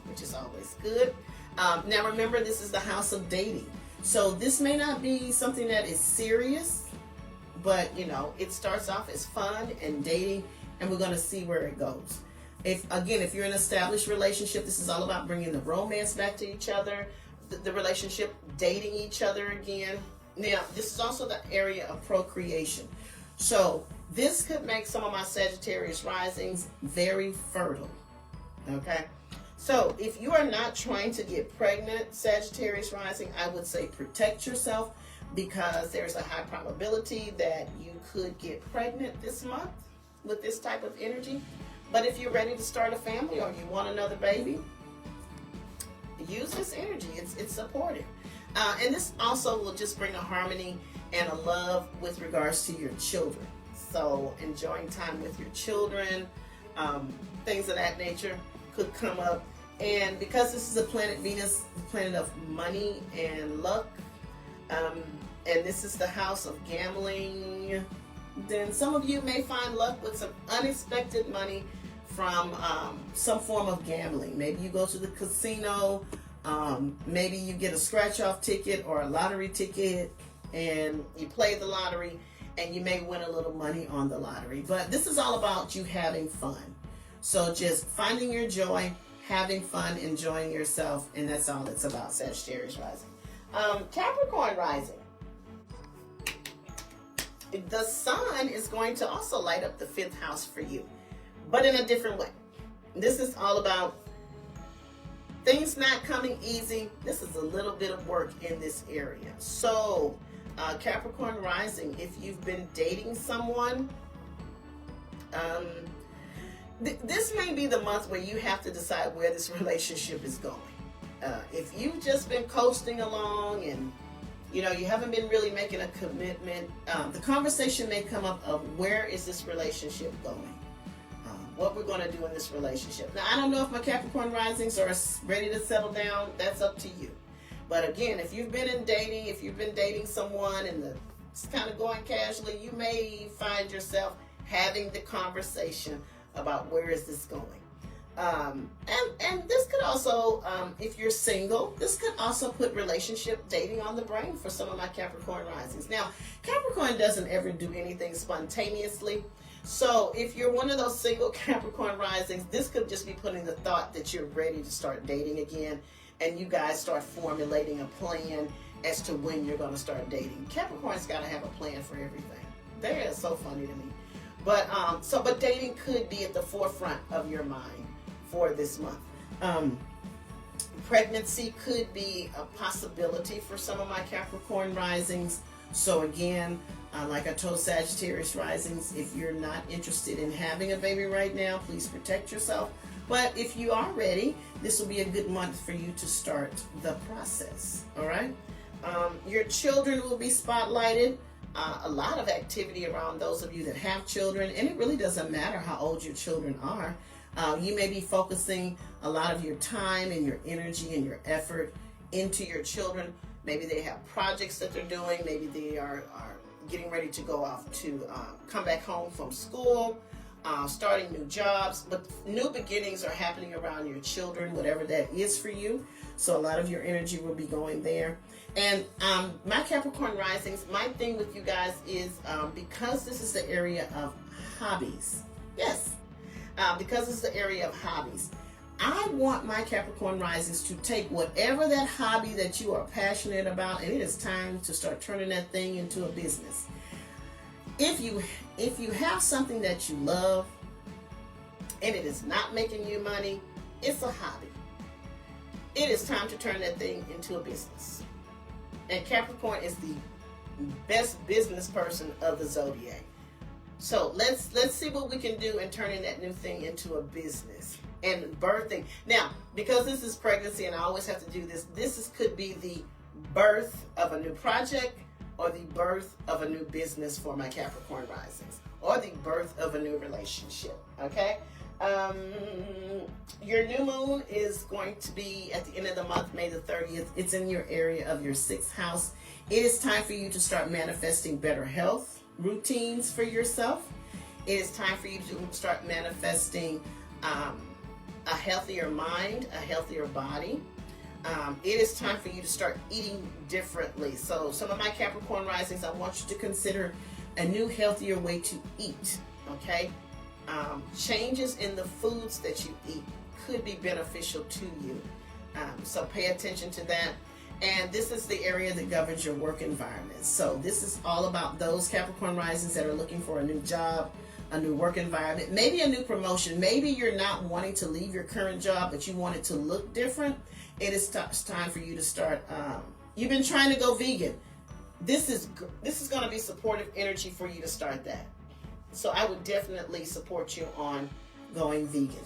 which is always good. Now remember, this is the house of dating. So this may not be something that is serious, but it starts off as fun and dating, and we're going to see where it goes. If you're in an established relationship, this is all about bringing the romance back to each other, the relationship, dating each other again. Now, this is also the area of procreation. So this could make some of my Sagittarius Risings very fertile, okay? So if you are not trying to get pregnant, Sagittarius Rising, I would say protect yourself, because there's a high probability that you could get pregnant this month with this type of energy. But if you're ready to start a family or you want another baby, use this energy. It's supportive. And this also will just bring a harmony and a love with regards to your children. So enjoying time with your children, things of that nature could come up. And because this is a planet Venus, the planet of money and luck, and this is the house of gambling, then some of you may find luck with some unexpected money from some form of gambling. Maybe you go to the casino, maybe you get a scratch-off ticket or a lottery ticket, and you play the lottery, and you may win a little money on the lottery. But this is all about you having fun. So just finding your joy, having fun, enjoying yourself, and that's all it's about, Sagittarius Rising. Capricorn Rising. The sun is going to also light up the 5th house for you, but in a different way. This is all about Things not coming easy. This is a little bit of work in this area. So, Capricorn Rising, if you've been dating someone, this may be the month where you have to decide where this relationship is going. If you've just been coasting along and you haven't been really making a commitment, the conversation may come up of where is this relationship going? What we're going to do in this relationship. Now, I don't know if my Capricorn Risings are ready to settle down. That's up to you. But again, if you've been dating someone and it's kind of going casually, you may find yourself having the conversation about where is this going. And this could also, if you're single, this could also put relationship dating on the brain for some of my Capricorn Risings. Now, Capricorn doesn't ever do anything spontaneously. So if you're one of those single Capricorn Risings, this could just be putting the thought that you're ready to start dating again, and you guys start formulating a plan as to when you're going to start dating. Capricorn's got to have a plan for everything. They are so funny to me. But dating could be at the forefront of your mind for this month. Pregnancy could be a possibility for some of my Capricorn Risings. So again, like I told Sagittarius Risings, if you're not interested in having a baby right now, please protect yourself. But if you are ready, this will be a good month for you to start the process. All right? Your children will be spotlighted. A lot of activity around those of you that have children, and it really doesn't matter how old your children are. You may be focusing a lot of your time and your energy and your effort into your children. Maybe they have projects that they're doing. Maybe they are getting ready to go off to come back home from school, starting new jobs. But new beginnings are happening around your children, whatever that is for you. So a lot of your energy will be going there. And my Capricorn Risings, my thing with you guys is because this is the area of hobbies. Yes, because it's the area of hobbies. I want my Capricorn Risings to take whatever that hobby that you are passionate about, and it is time to start turning that thing into a business. If you have something that you love and it is not making you money, it's a hobby. It is time to turn that thing into a business. And Capricorn is the best business person of the zodiac. So let's see what we can do in turning that new thing into a business and birthing. Now, because this is pregnancy and I always have to do this, could be the birth of a new project or the birth of a new business for my Capricorn Risings or the birth of a new relationship, okay? Your new moon is going to be at the end of the month, May the 30th. It's in your area of your 6th house. It is time for you to start manifesting better health routines for yourself. It is time for you to start manifesting a healthier mind, a healthier body. It is time for you to start eating differently. So some of my Capricorn Risings, I want you to consider a new, healthier way to eat, okay? Changes in the foods that you eat could be beneficial to you. So pay attention to that. And this is the area that governs your work environment. So this is all about those Capricorn Risings that are looking for a new job, a new work environment, maybe a new promotion. Maybe you're not wanting to leave your current job, but you want it to look different. It is time for you to start. You've been trying to go vegan. This is going to be supportive energy for you to start that. So I would definitely support you on going vegan.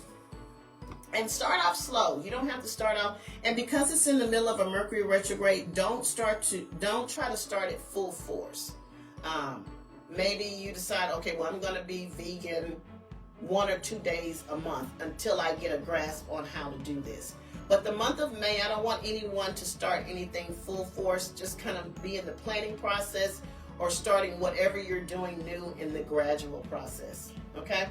And start off slow. You don't have to start off. And because it's in the middle of a Mercury retrograde, don't try to start at full force. Maybe you decide, okay, well, I'm going to be vegan 1 or 2 days a month until I get a grasp on how to do this. But the month of May, I don't want anyone to start anything full force. Just kind of be in the planning process or starting whatever you're doing new in the gradual process. Okay?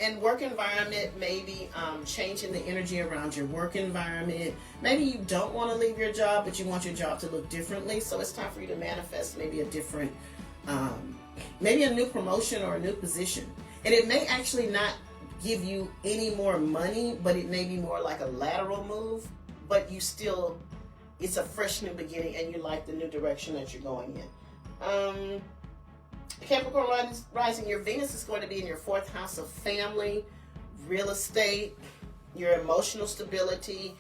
And work environment, maybe changing the energy around your work environment. Maybe you don't want to leave your job, but you want your job to look differently. So it's time for you to manifest maybe a different, maybe a new promotion or a new position. And it may actually not give you any more money, but it may be more like a lateral move. But you still, it's a fresh new beginning and you like the new direction that you're going in. Capricorn Rising, your Venus is going to be in your 4th house of family, real estate, your emotional stability,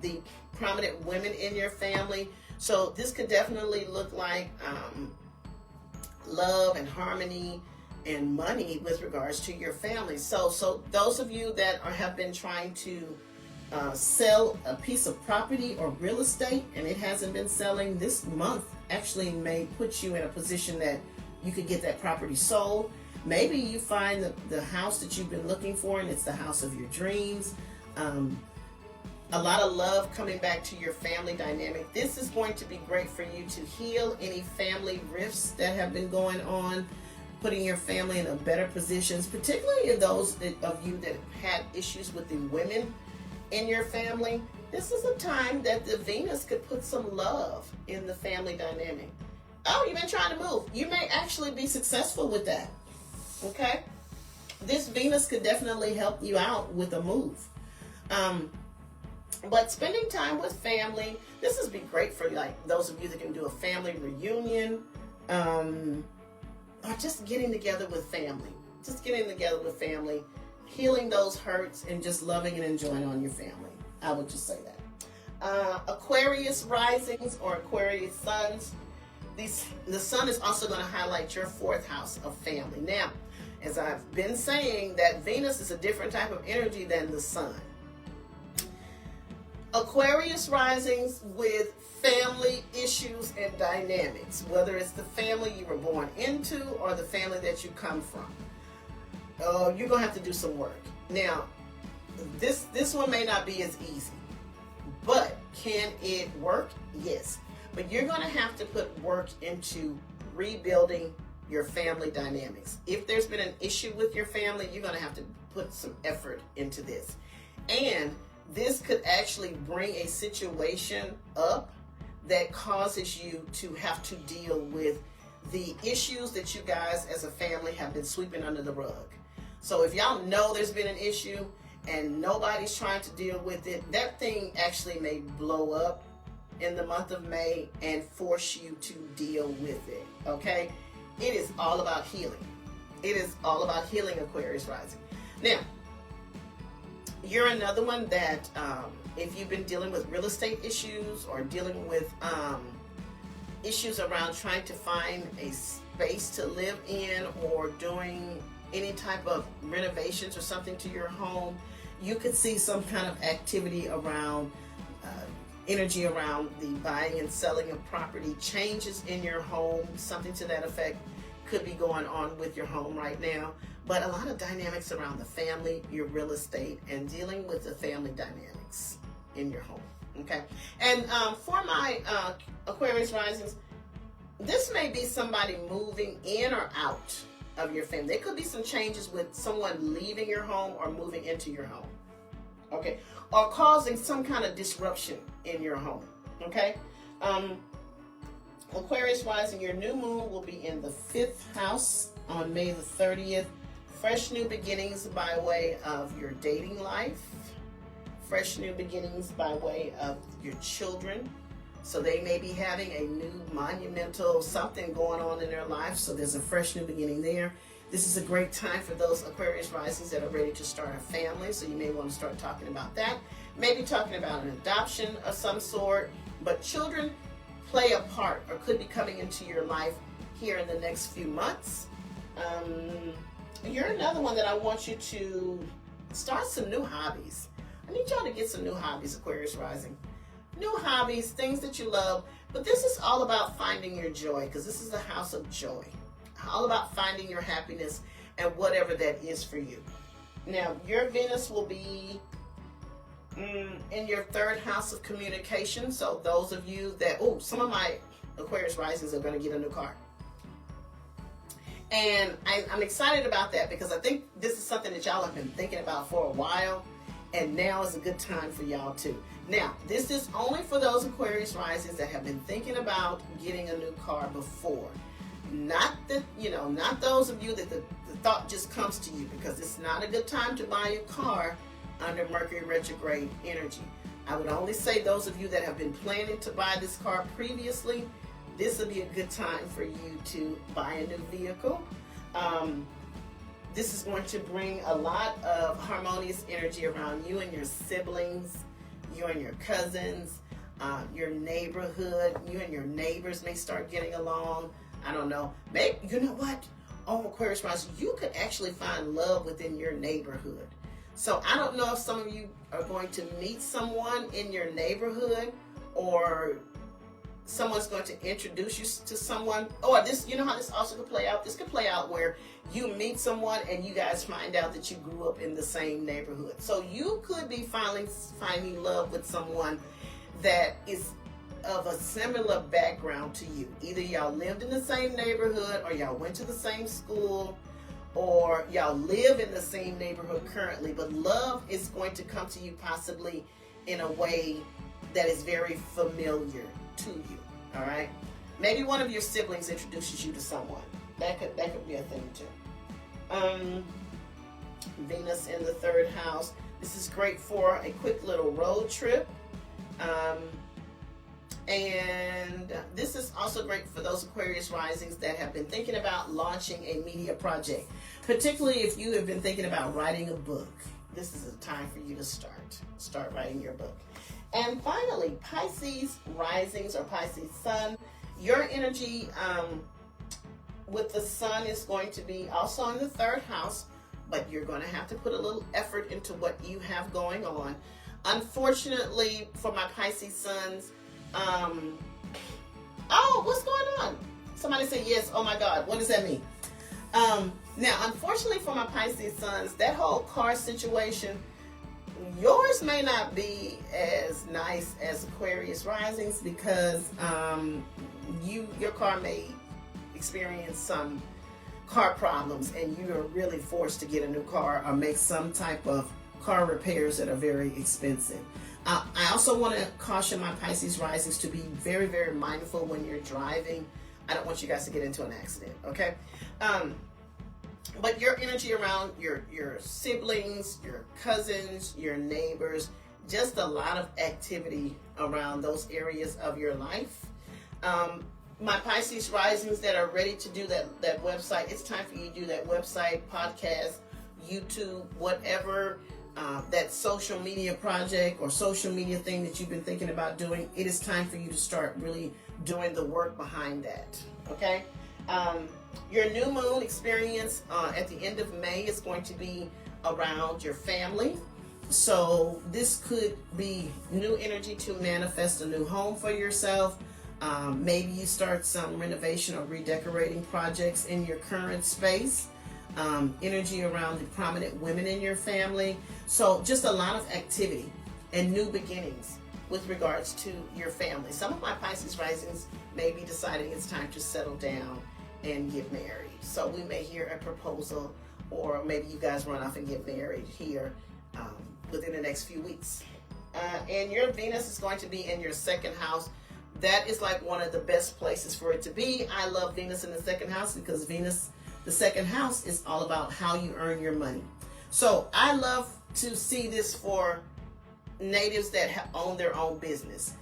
the prominent women in your family. So this could definitely look like love and harmony and money with regards to your family. So those of you that have been trying to sell a piece of property or real estate and it hasn't been selling, this month actually may put you in a position that you could get that property sold. Maybe you find the house that you've been looking for and it's the house of your dreams. A lot of love coming back to your family dynamic. This is going to be great for you to heal any family rifts that have been going on, putting your family in a better positions, particularly those of you that had issues with the women in your family. This is a time that the Venus could put some love in the family dynamic. Oh, you've been trying to move. You may actually be successful with that. Okay? This Venus could definitely help you out with a move. But spending time with family, this would be great for like those of you that can do a family reunion, or just getting together with family. Just getting together with family, healing those hurts, and just loving and enjoying on your family. I would just say that. Aquarius risings or Aquarius suns. The sun is also going to highlight your fourth house of family. Now, as I've been saying, that Venus is a different type of energy than the sun. Aquarius risings with family issues and dynamics, whether it's the family you were born into or the family that you come from. You're going to have to do some work. Now, this one may not be as easy, but can it work? Yes. But you're going to have to put work into rebuilding your family dynamics. If there's been an issue with your family, you're going to have to put some effort into this. And this could actually bring a situation up that causes you to have to deal with the issues that you guys as a family have been sweeping under the rug. So if y'all know there's been an issue and nobody's trying to deal with it, that thing actually may blow up in the month of May and force you to deal with it, okay? It is all about healing. It is all about healing, Aquarius rising. Now, you're another one that if you've been dealing with real estate issues or dealing with issues around trying to find a space to live in or doing any type of renovations or something to your home, you could see some kind of activity around energy around the buying and selling of property, changes in your home, something to that effect could be going on with your home right now. But a lot of dynamics around the family, your real estate, and dealing with the family dynamics in your home, okay? And for my Aquarius risings, this may be somebody moving in or out of your family. There could be some changes with someone leaving your home or moving into your home, okay? Or causing some kind of disruption in your home, okay? Aquarius rising, your new moon will be in the 5th house on May the 30th. Fresh new beginnings by way of your dating life. Fresh new beginnings by way of your children. So they may be having a new monumental something going on in their life. So there's a fresh new beginning there. This is a great time for those Aquarius risings that are ready to start a family. So you may want to start talking about that. Maybe talking about an adoption of some sort. But children play a part or could be coming into your life here in the next few months. You're another one that I want you to start some new hobbies. I need y'all to get some new hobbies, Aquarius rising. New hobbies, things that you love. But this is all about finding your joy, because this is the house of joy. All about finding your happiness and whatever that is for you. Now, your Venus will be in your 3rd house of communication. So those of you that, some of my Aquarius risings are going to get a new car. And I'm excited about that because I think this is something that y'all have been thinking about for a while. And now is a good time for y'all too. Now, this is only for those Aquarius risings that have been thinking about getting a new car before. Not that, not those of you that the thought just comes to you, because it's not a good time to buy a car under Mercury Retrograde energy. I would only say those of you that have been planning to buy this car previously, this will be a good time for you to buy a new vehicle. This is going to bring a lot of harmonious energy around you and your siblings, you and your cousins, your neighborhood, you and your neighbors may start getting along. I don't know. Maybe, you know what? On Aquarius Rising, you could actually find love within your neighborhood. So I don't know if some of you are going to meet someone in your neighborhood, or someone's going to introduce you to someone. Or this, you know how this also could play out? This could play out where you meet someone and you guys find out that you grew up in the same neighborhood. So you could be finding love with someone that is of a similar background to you. Either y'all lived in the same neighborhood, or y'all went to the same school, or y'all live in the same neighborhood currently, but love is going to come to you possibly in a way that is very familiar to you. All right, maybe one of your siblings introduces you to someone. That could be a thing too. Venus in the 3rd house. This is great for a quick little road trip. And this is also great for those Aquarius risings that have been thinking about launching a media project, particularly if you have been thinking about writing a book. This is a time for you to start writing your book. And finally, Pisces risings or Pisces sun. Your energy with the sun is going to be also in the 3rd house, but you're going to have to put a little effort into what you have going on. Unfortunately for my Pisces suns, oh, what's going on? Somebody said yes. Oh my God, what does that mean? Now, unfortunately for my Pisces suns, that whole car situation, yours may not be as nice as Aquarius risings, because your car may experience some car problems and you are really forced to get a new car or make some type of car repairs that are very expensive. I also want to caution my Pisces risings to be very, very mindful when you're driving. I don't want you guys to get into an accident, okay? But your energy around your siblings, your cousins, your neighbors, just a lot of activity around those areas of your life. My Pisces risings that are ready to do that website, it's time for you to do that website, podcast, YouTube, whatever, that social media project or social media thing that you've been thinking about doing. It is time for you to start really doing the work behind that, okay? Your new moon experience at the end of May is going to be around your family. So this could be new energy to manifest a new home for yourself. Maybe you start some renovation or redecorating projects in your current space. Energy around the prominent women in your family. So just a lot of activity and new beginnings with regards to your family. Some of my Pisces risings may be deciding it's time to settle down and get married. So we may hear a proposal, or maybe you guys run off and get married here within the next few weeks. And your Venus is going to be in your 2nd house. That is like one of the best places for it to be. I love Venus in the 2nd house because Venus, the 2nd house, is all about how you earn your money. So I love to see this for natives that own their own business.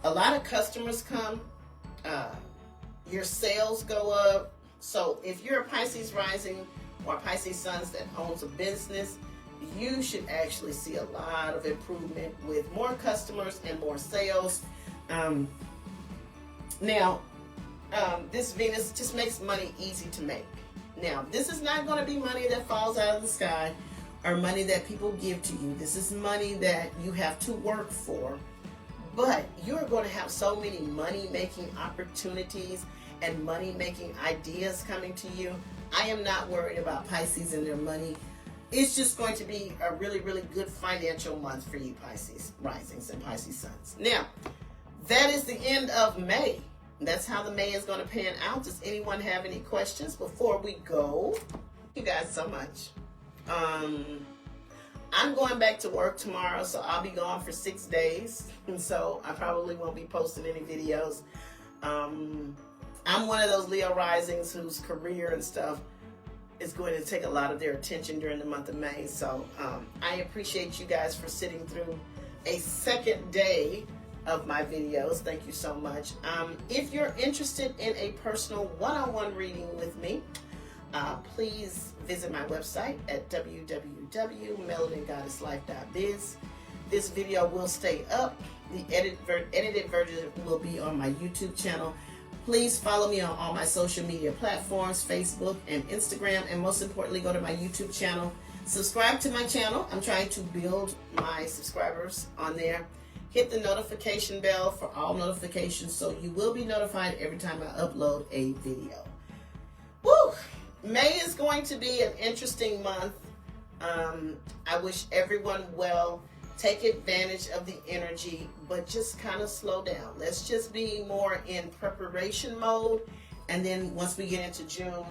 A lot of customers come, your sales go up. So if you're a Pisces rising or Pisces suns that owns a business, you should actually see a lot of improvement with more customers and more sales. This Venus just makes money easy to make. Now, this is not going to be money that falls out of the sky or money that people give to you. This is money that you have to work for. But you're going to have so many money-making opportunities and money-making ideas coming to you. I am not worried about Pisces and their money. It's just going to be a really, really good financial month for you, Pisces risings and Pisces suns. Now, that is the end of May. That's how the May is going to pan out. Does anyone have any questions before we go? Thank you guys so much. I'm going back to work tomorrow, so I'll be gone for 6 days. And so I probably won't be posting any videos. I'm one of those Leo risings whose career and stuff is going to take a lot of their attention during the month of May. So I appreciate you guys for sitting through a 2nd day of my videos. Thank you so much. If you're interested in a personal one-on-one reading with me, please visit my website at www.melaningoddesslife.biz. this video will stay up. The edited version will be on my YouTube channel. Please follow me on all my social media platforms, Facebook and Instagram, and most importantly, go to my YouTube channel. Subscribe to my channel. I'm trying to build my subscribers on there. Hit the notification bell for all notifications so you will be notified every time I upload a video. Woo! May is going to be an interesting month. I wish everyone well. Take advantage of the energy, but just kind of slow down. Let's just be more in preparation mode. And then once we get into June,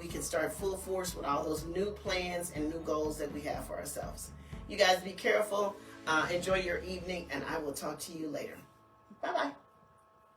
we can start full force with all those new plans and new goals that we have for ourselves. You guys be careful. Enjoy your evening, and I will talk to you later. Bye-bye.